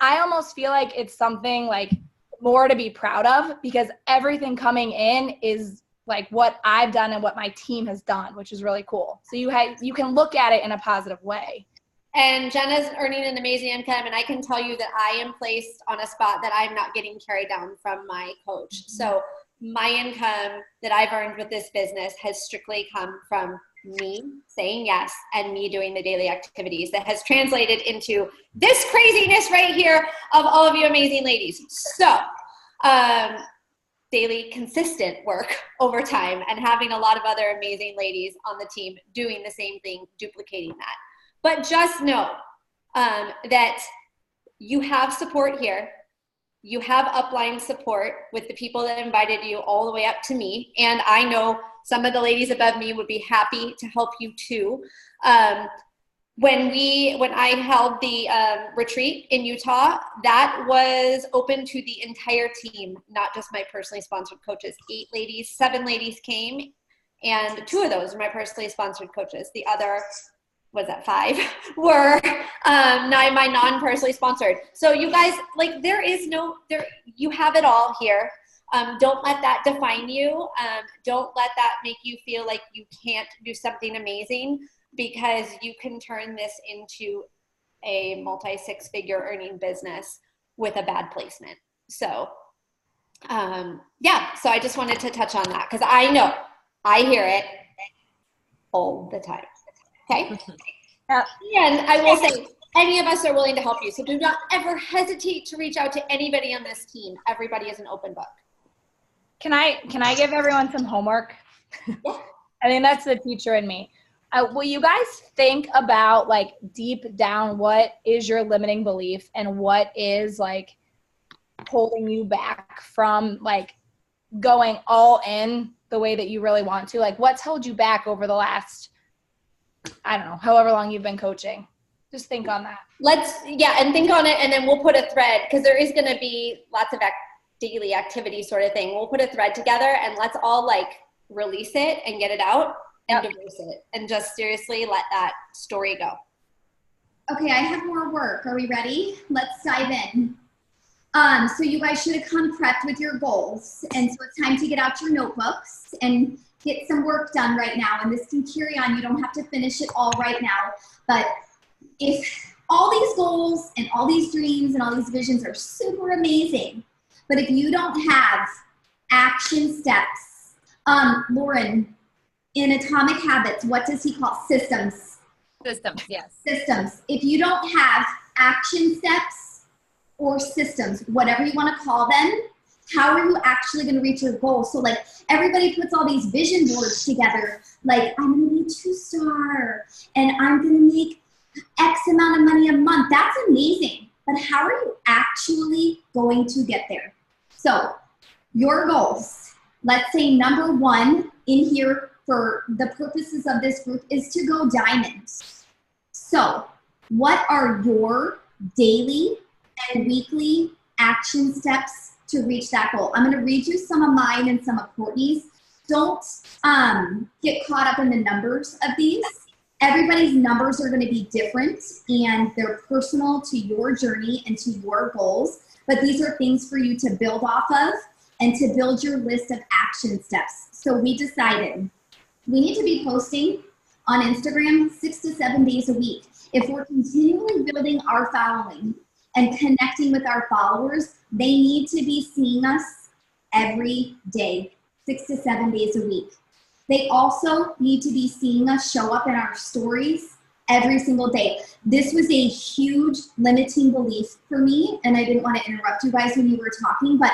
I almost feel like it's something like more to be proud of, because everything coming in is like what I've done and what my team has done, which is really cool. So you can look at it in a positive way. And Jenna's earning an amazing income, and I can tell you that I am placed on a spot that I'm not getting carried down from my coach. So my income that I've earned with this business has strictly come from me saying yes and me doing the daily activities that has translated into this craziness right here of all of you amazing ladies. So daily consistent work over time, and having a lot of other amazing ladies on the team doing the same thing, duplicating that. But just know that you have support here. You have upline support with the people that invited you all the way up to me. And I know some of the ladies above me would be happy to help you too. When I held the retreat in Utah, that was open to the entire team, not just my personally sponsored coaches. 7 ladies came, and 2 of those were my personally sponsored coaches. The other, was that 5, were my non-personally sponsored. So you guys, like, you have it all here. Don't let that define you. Don't let that make you feel like you can't do something amazing, because you can turn this into a multi-6-figure earning business with a bad placement. So, so I just wanted to touch on that, because I know I hear it all the time. Okay. And I will say, any of us are willing to help you. So do not ever hesitate to reach out to anybody on this team. Everybody is an open book. Can I give everyone some homework? I think that's the teacher in me. Will you guys think about, like, deep down, what is your limiting belief and what is, like, holding you back from, like, going all in the way that you really want to? Like, what's held you back over the last, I don't know, however long you've been coaching? Just think on that. And think on it, and then we'll put a thread, because there is going to be lots of daily activity sort of thing. We'll put a thread together, and let's all, like, release it and get it out and divorce it, and just seriously let that story go. Okay, I have more work. Are we ready? Let's dive in. So you guys should have come prepped with your goals. And so it's time to get out your notebooks and get some work done right now. And this can carry on. You don't have to finish it all right now. But if all these goals and all these dreams and all these visions are super amazing, but if you don't have action steps, Lauren, in Atomic Habits, what does he call systems? Systems, yes. Systems. If you don't have action steps or systems, whatever you want to call them, how are you actually going to reach your goal? So, like, everybody puts all these vision boards together, like, I'm going to be a 2-star and I'm going to make X amount of money a month. That's amazing. But how are you actually going to get there? So your goals, let's say number 1 in here for the purposes of this group is to go diamond. So what are your daily and weekly action steps to reach that goal? I'm going to read you some of mine and some of Courtney's. Don't get caught up in the numbers of these. Everybody's numbers are going to be different, and they're personal to your journey and to your goals. But these are things for you to build off of and to build your list of action steps. So we decided we need to be posting on Instagram 6 to 7 days a week. If we're continually building our following and connecting with our followers, they need to be seeing us every day, 6 to 7 days a week. They also need to be seeing us show up in our stories every single day. This was a huge limiting belief for me, and I didn't want to interrupt you guys when you were talking, but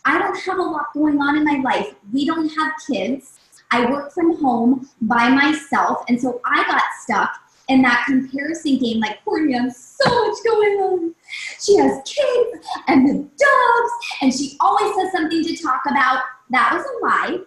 I don't have a lot going on in my life. We don't have kids. I work from home by myself, and so I got stuck in that comparison game, like, Courtney has so much going on. She has kids and the dogs, and she always has something to talk about. That was a lie.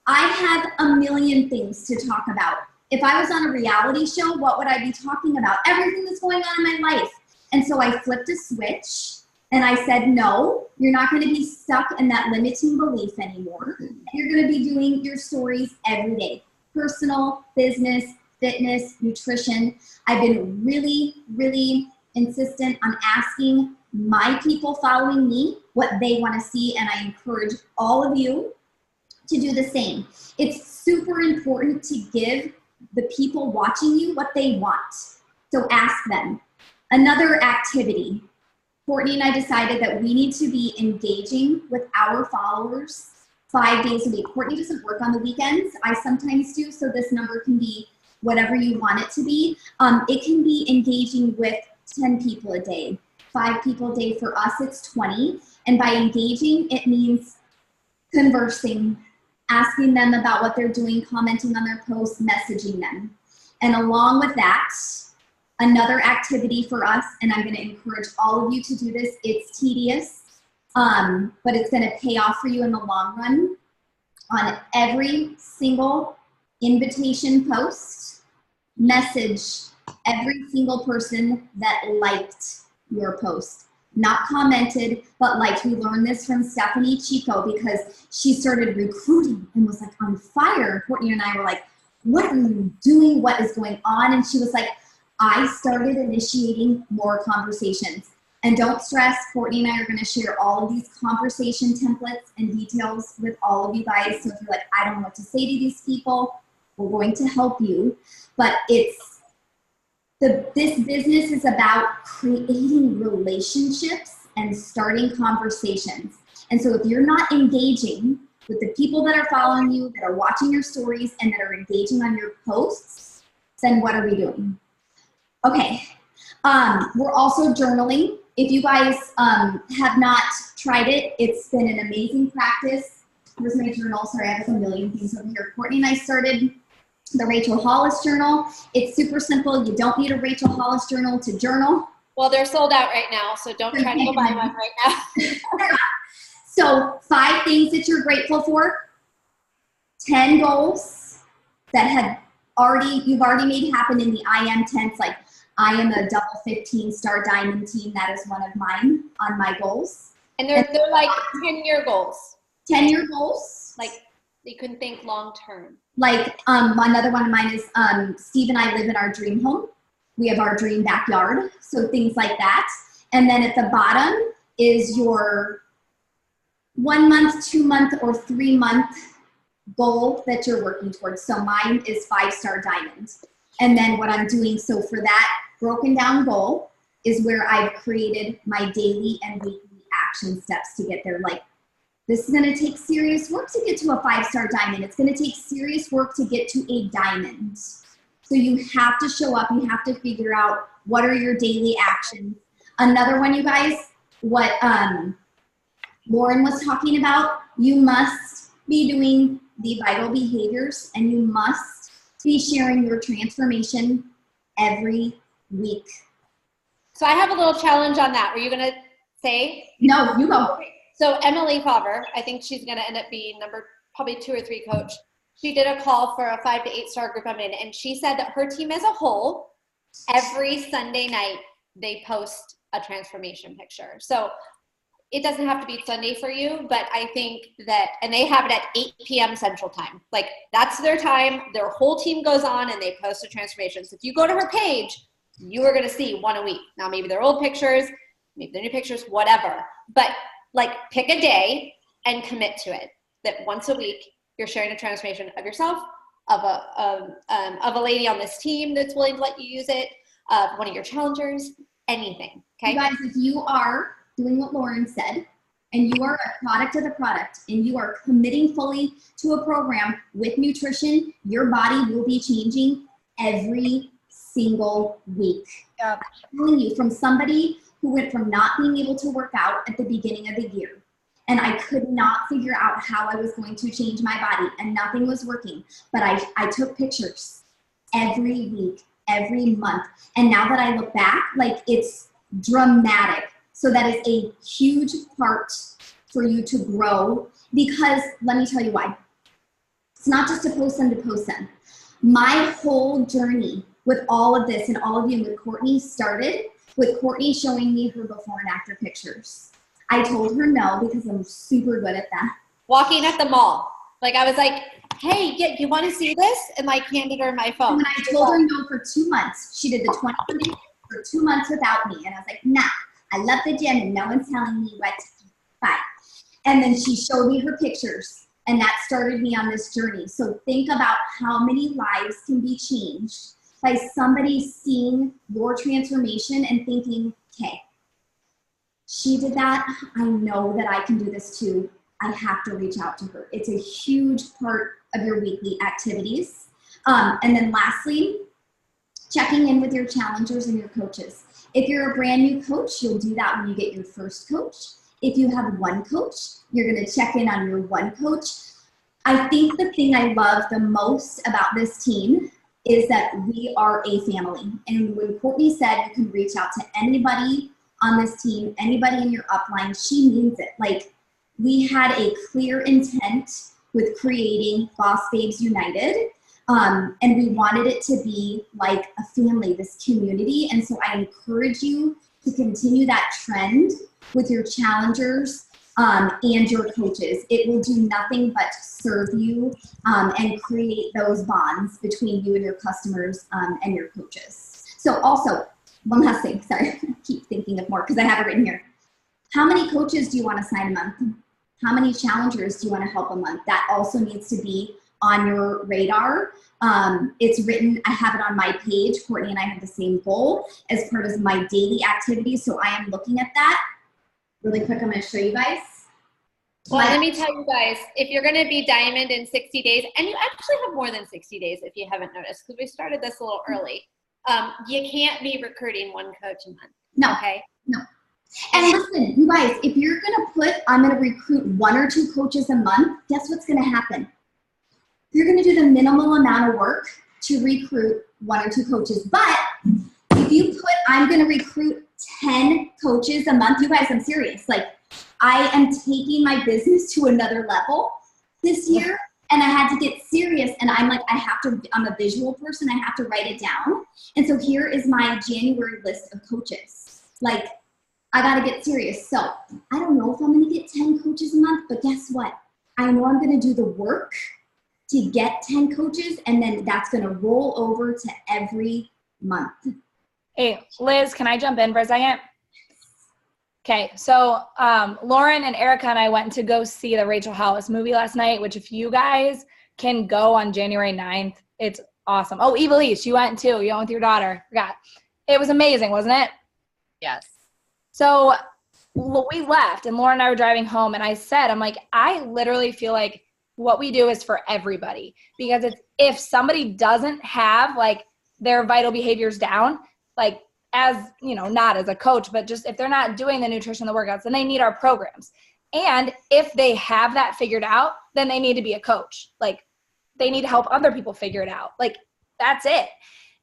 I have a million things to talk about. If I was on a reality show, what would I be talking about? Everything that's going on in my life. And so I flipped a switch and I said, no, you're not going to be stuck in that limiting belief anymore. You're going to be doing your stories every day. Personal, business, fitness, nutrition. I've been really, really insistent on asking my people following me what they want to see, and I encourage all of you to do the same. It's super important to give the people watching you what they want. So ask them. Another activity. Courtney and I decided that we need to be engaging with our followers 5 days a week. Courtney doesn't work on the weekends. I sometimes do, so this number can be whatever you want it to be. It can be engaging with 10 people a day, 5 people a day. For us, it's 20. And by engaging, it means conversing, asking them about what they're doing, commenting on their posts, messaging them. And along with that, another activity for us, and I'm going to encourage all of you to do this, it's tedious, but it's going to pay off for you in the long run. On every single invitation post, message every single person that liked your post. Not commented, but liked. We learned this from Stephanie Chico because she started recruiting and was like on fire. Courtney and I were like, what are you doing? What is going on? And she was like, I started initiating more conversations. And don't stress, Courtney and I are going to share all of these conversation templates and details with all of you guys. So if you're like, I don't know what to say to these people, we're going to help you. But this business is about creating relationships and starting conversations. And so if you're not engaging with the people that are following you, that are watching your stories, and that are engaging on your posts, then what are we doing? Okay. We're also journaling. If you guys have not tried it, it's been an amazing practice. Here's my journal. Sorry, I have a million things over here. Courtney and I started the Rachel Hollis journal. It's super simple. You don't need a Rachel Hollis journal to journal. Well, they're sold out right now, so don't try to go buy one right now. So 5 things that you're grateful for, 10 goals that you've already made happen in the I am 10s, like I am a double 15-star diamond team. That is one of mine on my goals. And they're like 10-year goals. 10-year goals. Like you can think long term. Like another one of mine is Steve and I live in our dream home. We have our dream backyard. So things like that. And then at the bottom is your 1 month, 2 month, or 3 month goal that you're working towards. So mine is 5-star diamond. And then what I'm doing, so for that broken down goal is where I've created my daily and weekly action steps to get there. Like, this is going to take serious work to get to a 5-star diamond. It's going to take serious work to get to a diamond. So you have to show up. You have to figure out what are your daily actions. Another one, you guys, what Lauren was talking about, you must be doing the vital behaviors and you must be sharing your transformation every week. So I have a little challenge on that. Were you going to say? No, you go. So Emily Favre, I think she's going to end up being probably 2 or 3 coach. She did a call for a 5 to 8 star group I'm in, and she said that her team as a whole, every Sunday night, they post a transformation picture. So it doesn't have to be Sunday for you, but I think that, and they have it at 8 p.m. Central Time. Like, that's their time. Their whole team goes on and they post a transformation. So if you go to her page, you are going to see 1 a week. Now, maybe they're old pictures, maybe they're new pictures, whatever. But like, pick a day and commit to it. That once a week, you're sharing a transformation of yourself, of a lady on this team that's willing to let you use it, of one of your challengers, anything. Okay. You guys, if you are doing what Lauren said, and you are a product of the product, and you are committing fully to a program with nutrition, your body will be changing every single week. I'm telling you, from somebody who went from not being able to work out at the beginning of the year, and I could not figure out how I was going to change my body, and nothing was working, but I took pictures every week, every month, and now that I look back, like, it's dramatic. So that is a huge part for you to grow, because let me tell you why. It's not just to post them. My whole journey with all of this and all of you with Courtney started with Courtney showing me her before and after pictures. I told her no because I'm super good at that. Walking at the mall. Like, I was like, hey, you want to see this? And like, handed her my phone. And when I told her no for 2 months, she did the 20 days for 2 months without me. And I was like, nah. I love the gym and no one's telling me what to do. Bye. And then she showed me her pictures, and that started me on this journey. So think about how many lives can be changed by somebody seeing your transformation and thinking, okay, she did that. I know that I can do this too. I have to reach out to her. It's a huge part of your weekly activities. And then lastly, checking in with your challengers and your coaches. If you're a brand new coach, you'll do that when you get your first coach. If you have one coach, you're going to check in on your one coach. I think the thing I love the most about this team is that we are a family. And when Courtney said you can reach out to anybody on this team, anybody in your upline, she means it. Like, we had a clear intent with creating Boss Babes United. And we wanted it to be like a family, this community. And so I encourage you to continue that trend with your challengers and your coaches. It will do nothing but serve you and create those bonds between you and your customers and your coaches. So also, one last thing, sorry, I keep thinking of more because I have it written here. How many coaches do you want to sign a month? How many challengers do you want to help a month? That also needs to be on your radar. It's written, I have it on my page. Courtney and I have the same goal as part of my daily activities. So I am looking at that. Really quick, I'm going to show you guys. Well, let me tell you guys, if you're going to be diamond in 60 days, and you actually have more than 60 days if you haven't noticed, because we started this a little early. You can't be recruiting one coach a month. No. Okay. No. And listen, you guys, if you're going to put, I'm going to recruit 1 or 2 coaches a month, guess what's going to happen? You're going to do the minimal amount of work to recruit 1 or 2 coaches. But if you put, I'm going to recruit 10 coaches a month, you guys, I'm serious. Like, I am taking my business to another level this year. And I had to get serious, and I'm like, I'm a visual person, I have to write it down. And so here is my January list of coaches. Like, I gotta get serious. So I don't know if I'm gonna get 10 coaches a month, but guess what? I know I'm gonna do the work to get 10 coaches, and then that's gonna roll over to every month. Hey, Liz, can I jump in for a second? Okay, so Lauren and Erica and I went to go see the Rachel Hollis movie last night, which if you guys can go on January 9th, it's awesome. Oh, Evilise, you went too. You went with your daughter. Forgot. It was amazing, wasn't it? Yes. So we left, and Lauren and I were driving home, and I said, I'm like, I literally feel like what we do is for everybody. Because it's, if somebody doesn't have, like, their vital behaviors down, like, as, you know, not as a coach, but just if they're not doing the nutrition, the workouts, then they need our programs. And if they have that figured out, then they need to be a coach. Like, they need to help other people figure it out. Like, that's it.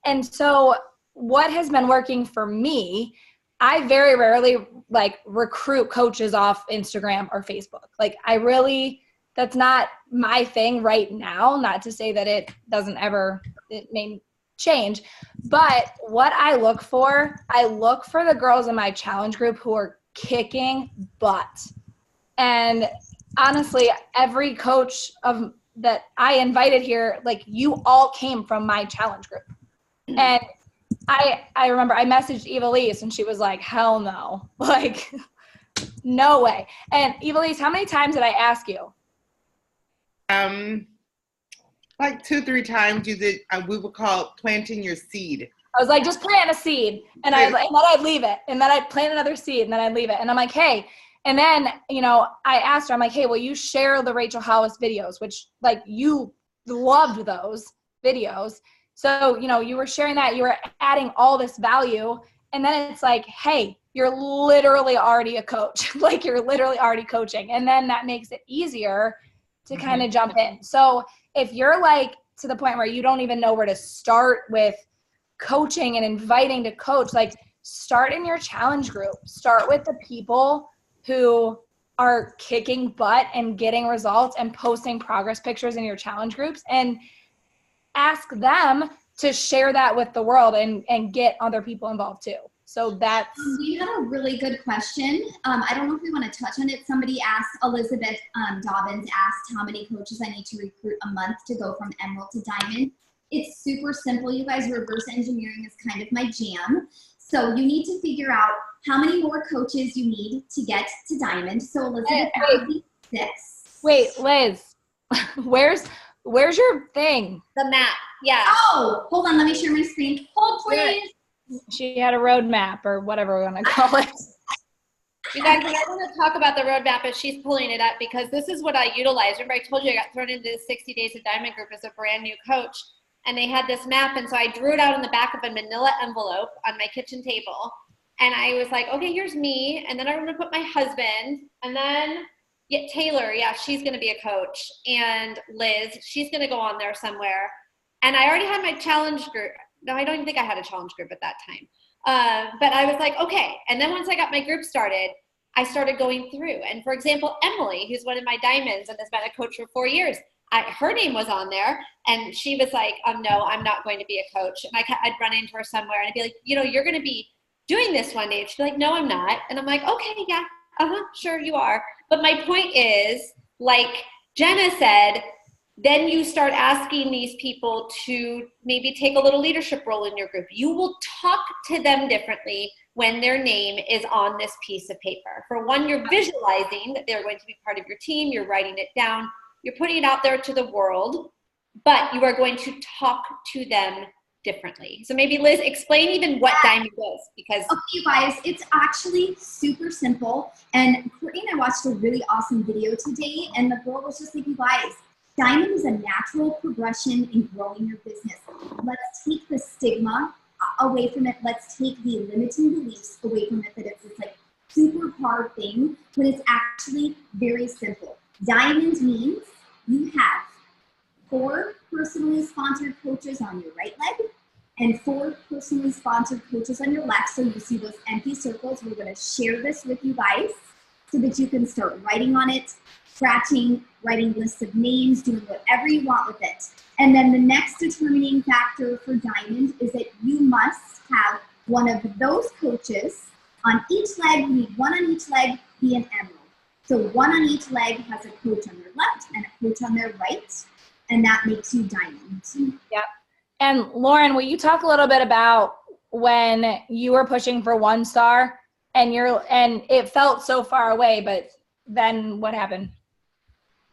And so what has been working for me, I very rarely, like, recruit coaches off Instagram or Facebook. Like, that's not my thing right now. Not to say that it doesn't ever, it may change. But what I look for the girls in my challenge group who are kicking butt. And honestly, every coach that I invited here, like, you all came from my challenge group. And I remember I messaged Evilise, and she was like, hell no. Like, no way. And Evilise, how many times did I ask you? Like 2-3 times you did, we would call it planting your seed. I was like, just plant a seed, and then I'd leave it, and then I'd plant another seed, and then I'd leave it. And I'm like, hey, and then, you know, I asked her, I'm like, hey, will you share the Rachel Hollis videos, which, like, you loved those videos. So, you know, you were sharing that, you were adding all this value, and then it's like, hey, you're literally already a coach. Like, you're literally already coaching. And then that makes it easier to kind of jump in. So if you're, like, to the point where you don't even know where to start with coaching and inviting to coach, like, start in your challenge group. Start with the people who are kicking butt and getting results and posting progress pictures in your challenge groups, and ask them to share that with the world and get other people involved too. So that's... We had a really good question. I don't know if we want to touch on it. Somebody asked, Elizabeth Dobbins asked how many coaches I need to recruit a month to go from Emerald to Diamond. It's super simple, you guys. Reverse engineering is kind of my jam. So you need to figure out how many more coaches you need to get to Diamond. So Elizabeth, that would be 6. Wait, Liz, where's your thing? The map. Yeah. Oh, hold on. Let me share my screen. Hold, please. She had a roadmap, or whatever we want to call it. You guys, I want to talk about the roadmap as she's pulling it up, because this is what I utilize. Remember, I told you I got thrown into the 60 Days of Diamond group as a brand new coach, and they had this map, and so I drew it out on the back of a manila envelope on my kitchen table, and I was like, okay, here's me, and then I'm going to put my husband, and then Taylor, yeah, she's going to be a coach, and Liz, she's going to go on there somewhere, and I already had my challenge group. No, I don't even think I had a challenge group at that time. But I was like, okay. And then once I got my group started, I started going through. And for example, Emily, who's one of my diamonds and has been a coach for 4 years, her name was on there. And she was like, no, I'm not going to be a coach. And I'd run into her somewhere and I'd be like, you know, you're going to be doing this one day. And she'd be like, no, I'm not. And I'm like, okay, yeah, sure you are. But my point is, like Jenna said, then you start asking these people to maybe take a little leadership role in your group. You will talk to them differently when their name is on this piece of paper. For one, you're visualizing that they're going to be part of your team. You're writing it down. You're putting it out there to the world, but you are going to talk to them differently. So maybe Liz, explain even what Diamond is, because okay, you guys, it's actually super simple. And Courtney and I watched a really awesome video today, and the girl was just like, you guys, Diamond is a natural progression in growing your business. Let's take the stigma away from it. Let's take the limiting beliefs away from it, that it's this like super hard thing, but it's actually very simple. Diamond means you have 4 personally sponsored coaches on your right leg and 4 personally sponsored coaches on your left. So you see those empty circles. We're going to share this with you guys so that you can start writing on it, scratching, writing lists of names, doing whatever you want with it. And then the next determining factor for Diamond is that you must have one of those coaches on each leg. You need one on each leg, be an emerald. So one on each leg has a coach on their left and a coach on their right, and that makes you Diamond. Yep. And Lauren, will you talk a little bit about when you were pushing for 1 star and it felt so far away, but then what happened?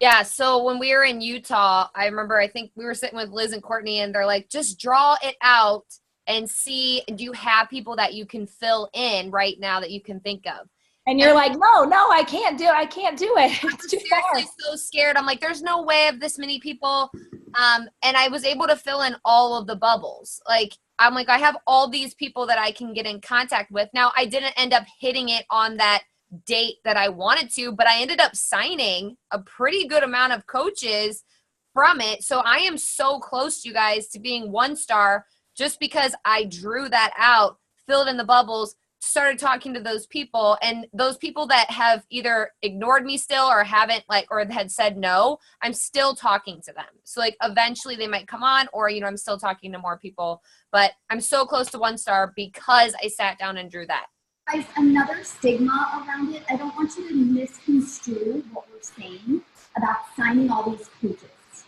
Yeah, so when we were in Utah, I remember, I think we were sitting with Liz and Courtney, and they're like, just draw it out and see, do you have people that you can fill in right now that you can think of? And you're like, no, I can't do it. It's too far. Seriously so scared. I'm like, there's no way of this many people. And I was able to fill in all of the bubbles. Like, I'm like, I have all these people that I can get in contact with. Now, I didn't end up hitting it on that date that I wanted to, but I ended up signing a pretty good amount of coaches from it. So I am so close, you guys, to being 1 star just because I drew that out, filled in the bubbles, started talking to those people, and those people that have either ignored me still or haven't or had said no, I'm still talking to them. So like eventually they might come on, or I'm still talking to more people, but I'm so close to 1 star because I sat down and drew that. Guys, another stigma around it, I don't want you to misconstrue what we're saying about signing all these coaches.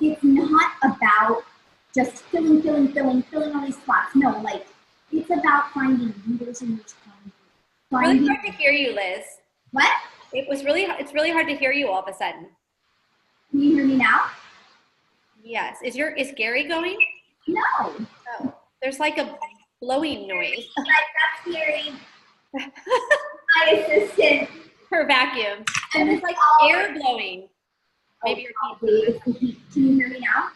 It's not about just filling all these spots. No, it's about finding leaders in your town. Really hard to hear you, Liz. What? It's really hard to hear you all of a sudden. Can you hear me now? Yes. Is Gary going? No. Oh, there's like a blowing noise. That's Gary. My assistant. Her vacuum. And it's air blowing. Maybe your heat. Can you hear me now?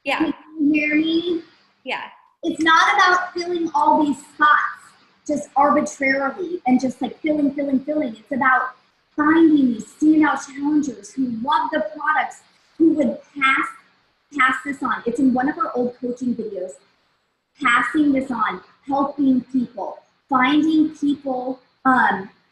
Yeah. Can you hear me? Yeah. It's not about filling all these spots just arbitrarily and just filling. It's about finding these standout challengers who love the products, who would pass this on. It's in one of our old coaching videos. Passing this on, helping people, finding people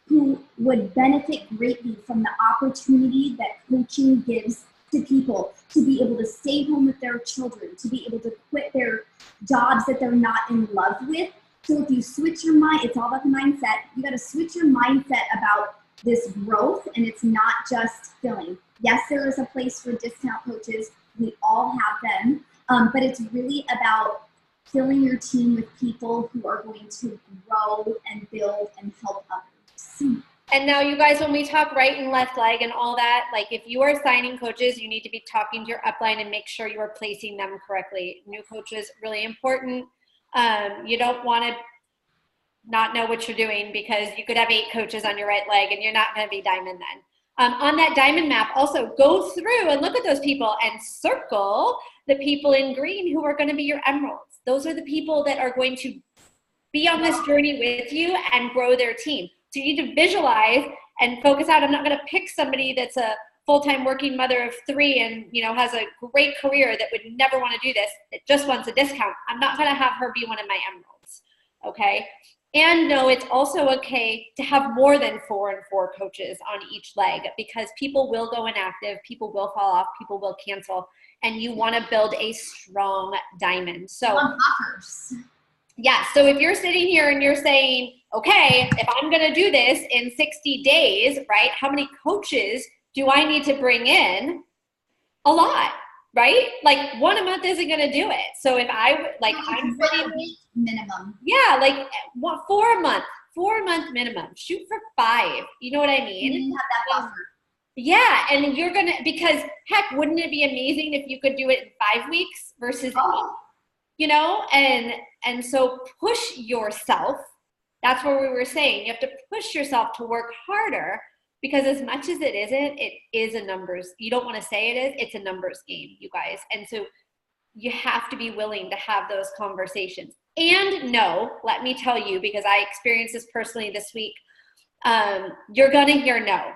who would benefit greatly from the opportunity that coaching gives to people to be able to stay home with their children, to be able to quit their jobs that they're not in love with. So if you switch your mind, it's all about the mindset. You got to switch your mindset about this growth, and it's not just filling. Yes, there is a place for discount coaches. We all have them, but it's really about filling your team with people who are going to grow and build and help others. And now, you guys, when we talk right and left leg and all that, if you are signing coaches, you need to be talking to your upline and make sure you are placing them correctly. New coaches, really important. You don't want to not know what you're doing, because you could have 8 coaches on your right leg and you're not going to be Diamond then. On that Diamond map, also go through and look at those people and circle the people in green who are going to be your emeralds. Those are the people that are going to be on this journey with you and grow their team. So you need to visualize and focus out. I'm not going to pick somebody that's a full-time working mother of 3 and has a great career that would never want to do this, that just wants a discount. I'm not going to have her be one of my emeralds, okay? And no, it's also okay to have more than 4 and 4 coaches on each leg, because people will go inactive, people will fall off, people will cancel, and you want to build a strong diamond. So yeah, so if you're sitting here and you're saying, okay, if I'm going to do this in 60 days, right, how many coaches do I need to bring in? A lot, right? 1 a month isn't going to do it. So if I'm sitting minimum. Yeah, 4 a month. 4 a month minimum. Shoot for 5. You know what I mean? You have that buffer. Yeah, and you're going to, because heck, wouldn't it be amazing if you could do it in 5 weeks versus 8? And so push yourself. That's what we were saying. You have to push yourself to work harder, because as much as it isn't, it is a numbers. You don't want to say it is. It's a numbers game, you guys. And so you have to be willing to have those conversations. And no, let me tell you, because I experienced this personally this week, you're going to hear no.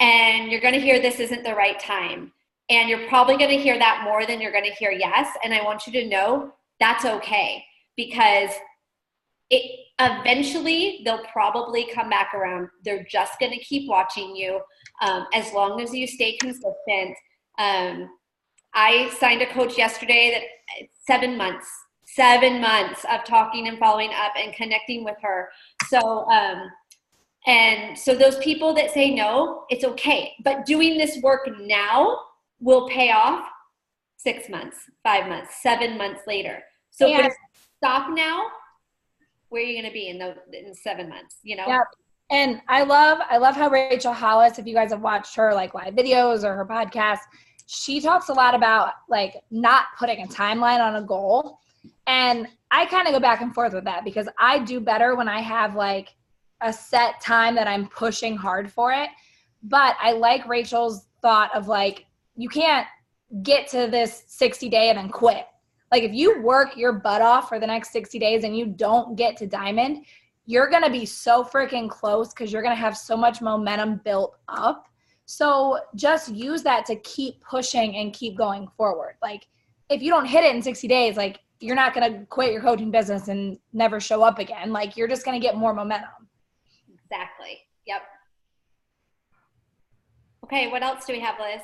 And you're going to hear this isn't the right time. And you're probably going to hear that more than you're going to hear yes. And I want you to know that's okay, because it eventually they'll probably come back around. They're just going to keep watching you as long as you stay consistent. I signed a coach yesterday that 7 months of talking and following up and connecting with her. So, and so those people that say no, it's okay. But doing this work now will pay off 6 months, 5 months, 7 months later. So if you stop now, where are you going to be in 7 months, you know? Yep. And I love how Rachel Hollis, if you guys have watched her like live videos or her podcast, she talks a lot about like not putting a timeline on a goal. And I kind of go back and forth with that, because I do better when I have like a set time that I'm pushing hard for it. But I like Rachel's thought of like, you can't get to this 60 day and then quit. Like if you work your butt off for the next 60 days and you don't get to diamond, you're going to be so freaking close, because you're going to have so much momentum built up. So just use that to keep pushing and keep going forward. Like if you don't hit it in 60 days, like you're not going to quit your coaching business and never show up again. Like you're just going to get more momentum. Exactly. Yep. Okay, what else do we have, Liz?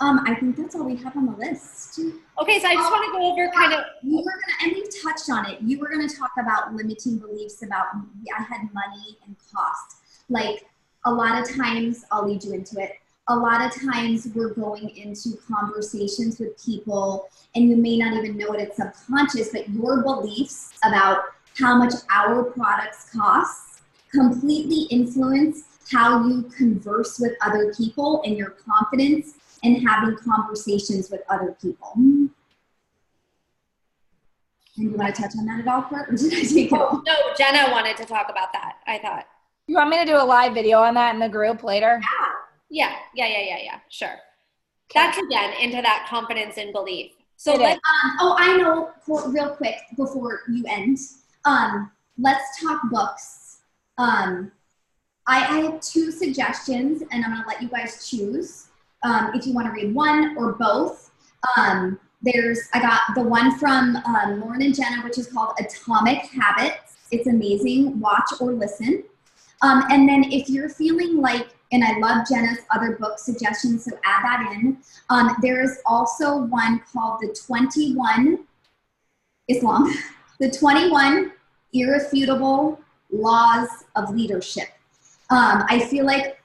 I think that's all we have on the list. Okay, so I just want to go over kind of. You were gonna, and we've touched on it. You were gonna talk about limiting beliefs about I had money and cost. Like a lot of times, I'll lead you into it. A lot of times, we're going into conversations with people, and you may not even know it. It's subconscious, but your beliefs about how much our products cost completely influence how you converse with other people and your confidence and having conversations with other people. And you want to touch on that at all, Court, or did I take it all? No, Jenna wanted to talk about that, I thought. You want me to do a live video on that in the group later? Yeah, sure. That's again into that confidence and belief. So let's, I know, real quick before you end, let's talk books. I have 2 suggestions, and I'm gonna let you guys choose. If you want to read one or both. I got the one from Lauren and Jenna, which is called Atomic Habits. It's amazing. Watch or listen. And then if you're feeling like, and I love Jenna's other book suggestions, so add that in. There is also one called The 21 Irrefutable Laws of Leadership. I feel like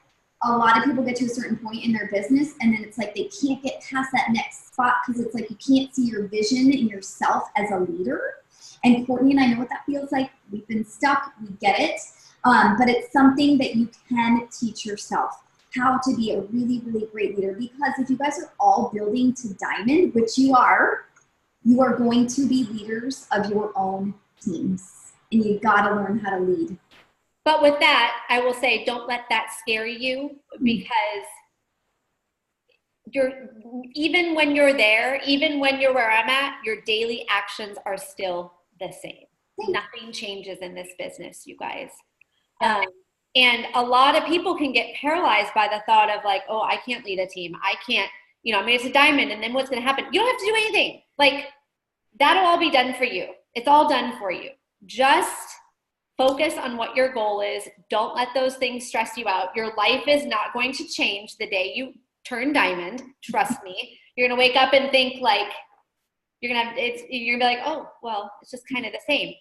a lot of people get to a certain point in their business, and then it's like they can't get past that next spot, because it's like you can't see your vision in yourself as a leader. And Courtney and I know what that feels like. We've been stuck. We get it. But it's something that you can teach yourself, how to be a really, really great leader. Because if you guys are all building to diamond, which you are going to be leaders of your own teams. And you got to learn how to lead. But with that, I will say, don't let that scare you, because even when you're there, even when you're where I'm at, your daily actions are still the same. Nothing changes in this business, you guys. And a lot of people can get paralyzed by the thought of like, oh, I can't lead a team. I can't, I mean, it's a diamond, and then what's going to happen? You don't have to do anything. Like, that'll all be done for you. It's all done for you. Just focus on what your goal is. Don't let those things stress you out. Your life is not going to change the day you turn diamond. Trust me. You're going to wake up and think like, you're going to be like, oh, well, it's just kind of the same.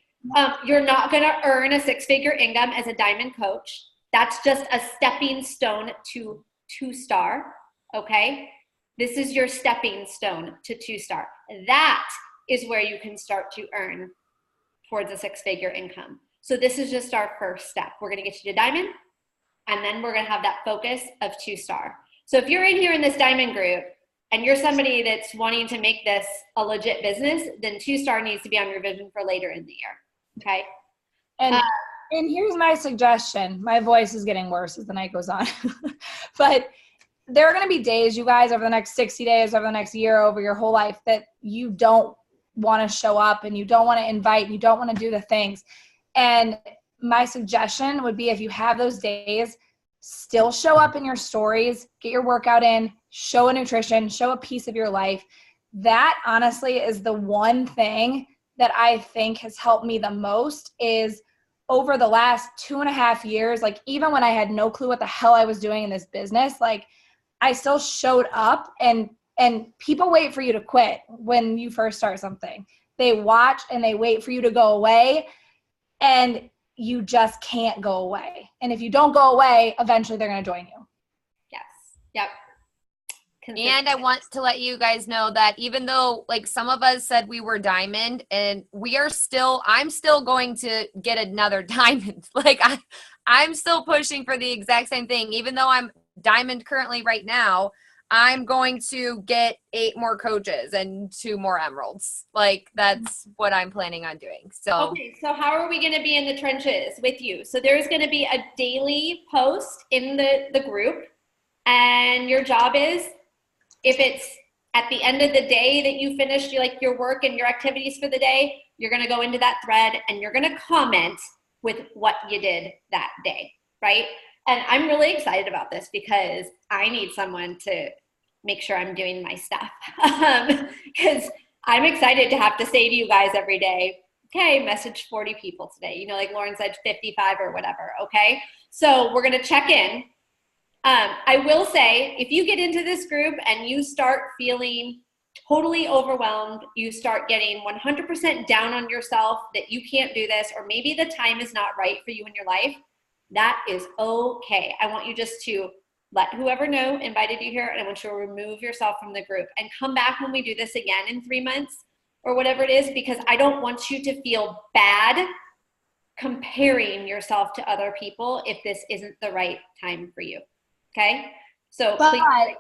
You're not going to earn a 6-figure income as a diamond coach. That's just a stepping stone to 2-star. Okay. This is your stepping stone to 2-star. That is where you can start to earn towards a 6-figure income. So this is just our first step. We're going to get you to diamond, and then we're going to have that focus of 2-star. So if you're in here in this diamond group and you're somebody that's wanting to make this a legit business, then 2-star needs to be on your vision for later in the year. Okay. And here's my suggestion. My voice is getting worse as the night goes on. But there are going to be days, you guys, over the next 60 days, over the next year, over your whole life that you don't want to show up and you don't want to invite, and you don't want to do the things. And my suggestion would be, if you have those days, still show up in your stories, get your workout in, show a nutrition, show a piece of your life. That honestly is the one thing that I think has helped me the most, is over the last 2.5 years, like even when I had no clue what the hell I was doing in this business, like I still showed up, and people wait for you to quit when you first start something. They watch and they wait for you to go away, and you just can't go away. And if you don't go away, eventually they're going to join you. Yes. Yep. And I want to let you guys know that even though like some of us said we were diamond, and I'm still going to get another diamond. Like I'm still pushing for the exact same thing. Even though I'm diamond currently right now, I'm going to get 8 more coaches and 2 more emeralds. Like that's what I'm planning on doing. So okay, so how are we going to be in the trenches with you? So there's going to be a daily post in the group, and your job is, if it's at the end of the day that you finished your work and your activities for the day, you're going to go into that thread and you're going to comment with what you did that day, right? And I'm really excited about this because I need someone to make sure I'm doing my stuff. Because I'm excited to have to say to you guys every day, okay, message 40 people today. Like Lauren said, 55 or whatever, okay? So we're going to check in. I will say, if you get into this group and you start feeling totally overwhelmed, you start getting 100% down on yourself that you can't do this, or maybe the time is not right for you in your life, that is okay. I want you just to let whoever know invited you here, and I want you to remove yourself from the group and come back when we do this again in 3 months or whatever it is, because I don't want you to feel bad comparing yourself to other people if this isn't the right time for you. Okay? So am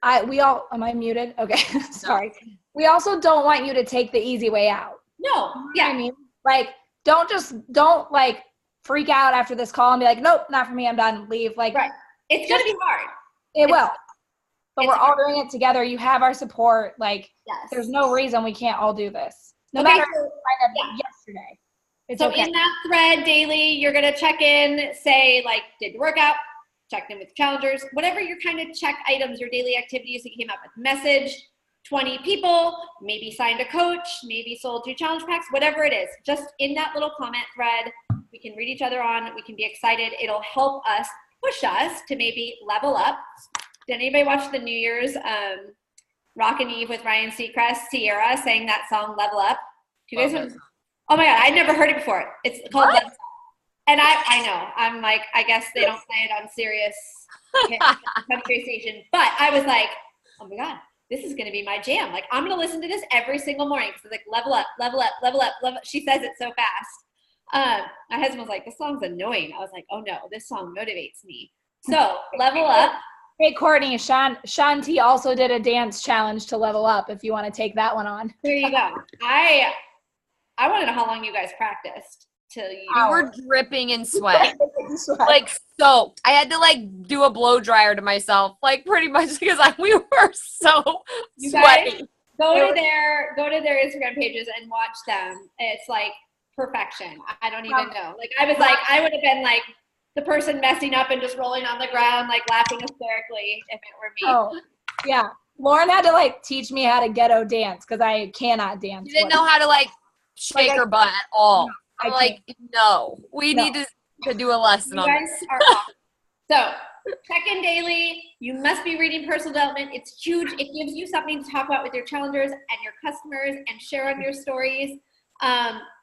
I muted? Okay. Sorry. We also don't want you to take the easy way out. No. Yeah. I mean, like, don't like freak out after this call and be like, nope, not for me, I'm done, leave. Like, right. It's going to be hard. It will. But we're all doing it together. You have our support. Like, yes. There's no reason we can't all do this. No matter who signed up yesterday. It's so okay. In that thread daily, you're going to check in, say, like, did your workout, checked in with challengers, whatever your kind of check items, your daily activities that came up with. Message 20 people, maybe signed a coach, maybe sold 2 challenge packs, whatever it is. Just in that little comment thread, we can read each other on, we can be excited. It'll help us, push us to maybe level up. Did anybody watch the New Year's Rockin' Eve with Ryan Seacrest, Sierra, sang that song, Level Up? Do you guys know? Oh my God, I'd never heard it before. It's called Level Up. And I know, I'm like, I guess they don't play it on Sirius country station, but I was like, oh my God, this is gonna be my jam. Like, I'm gonna listen to this every single morning, because it's like, level up, level up, level up, level up. She says it so fast. My husband was like, this song's annoying. I was like, oh no, this song motivates me. So level up. Hey, Courtney, Sean T also did a dance challenge to level up if you want to take that one on. There you go. I want to know how long you guys practiced till you were dripping in sweat. Like soaked. I had to like do a blow dryer to myself, like pretty much, because we were so sweaty. Guys, go to their Instagram pages and watch them. It's like perfection. I don't even know. Like I would have been like the person messing up and just rolling on the ground, like laughing hysterically if it were me. Oh, yeah. Lauren had to like teach me how to ghetto dance because I cannot dance. You didn't know how to like shake her butt at all. I'm like, no, we need to do a lesson on this. Are awesome. So check in daily. You must be reading personal development. It's huge. It gives you something to talk about with your challengers and your customers and share on your stories.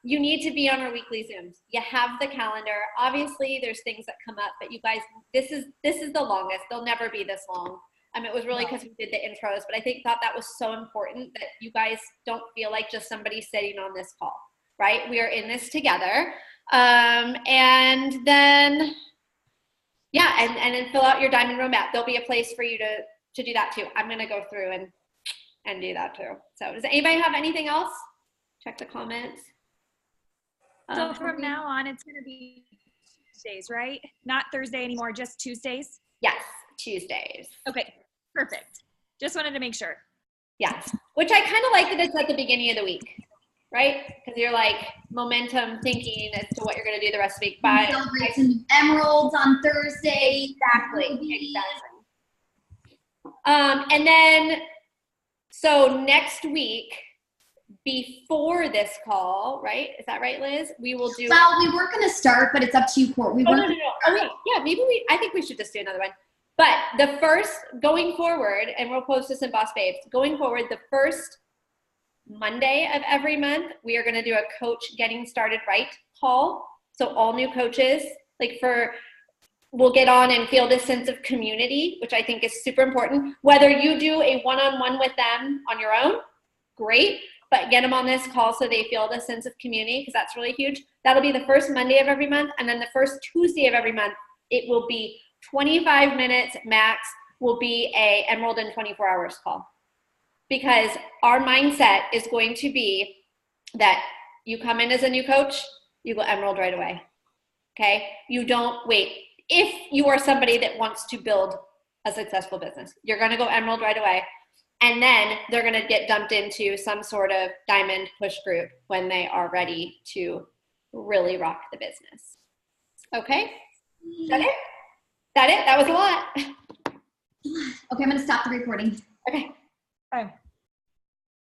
You need to be on our weekly Zooms. You have the calendar. Obviously, there's things that come up, but you guys, this is the longest. They'll never be this long. It was really because we did the intros, but I thought that was so important that you guys don't feel like just somebody sitting on this call, right? We are in this together. And then, and then fill out your diamond roadmap. There'll be a place for you to do that too. I'm going to go through and do that too. So does anybody have anything else? Check the comments. So from now on, it's going to be Tuesdays, right? Not Thursday anymore, just Tuesdays. Yes, Tuesdays. Okay, perfect. Just wanted to make sure. Yes, which I kind of like that it's at the beginning of the week, right? Because you're like momentum thinking as to what you're going to do the rest of the week. But Celebrate some emeralds on Thursday. Exactly. And then, so next week, before this call, right? Is that right, Liz? We will do. Well, we were going to start, but it's up to you, Court. No. Oh, wait. Yeah, maybe I think we should just do another one. But the first, going forward, and we'll post this in Boss Babes, going forward, the first Monday of every month, we are going to do a coach getting started right call. So all new coaches, we'll get on and feel this sense of community, which I think is super important. Whether you do a one-on-one with them on your own, great, but get them on this call so they feel the sense of community, because that's really huge. That'll be the first Monday of every month, and then the first Tuesday of every month, it will be 25 minutes max, will be a Emerald in 24 hours call. Because our mindset is going to be that you come in as a new coach, you go Emerald right away, okay? You don't wait. If you are somebody that wants to build a successful business, you're going to go Emerald right away. And then they're going to get dumped into some sort of diamond push group when they are ready to really rock the business. Okay? Is that it? That was a lot. Okay, I'm going to stop the recording. Okay. Okay.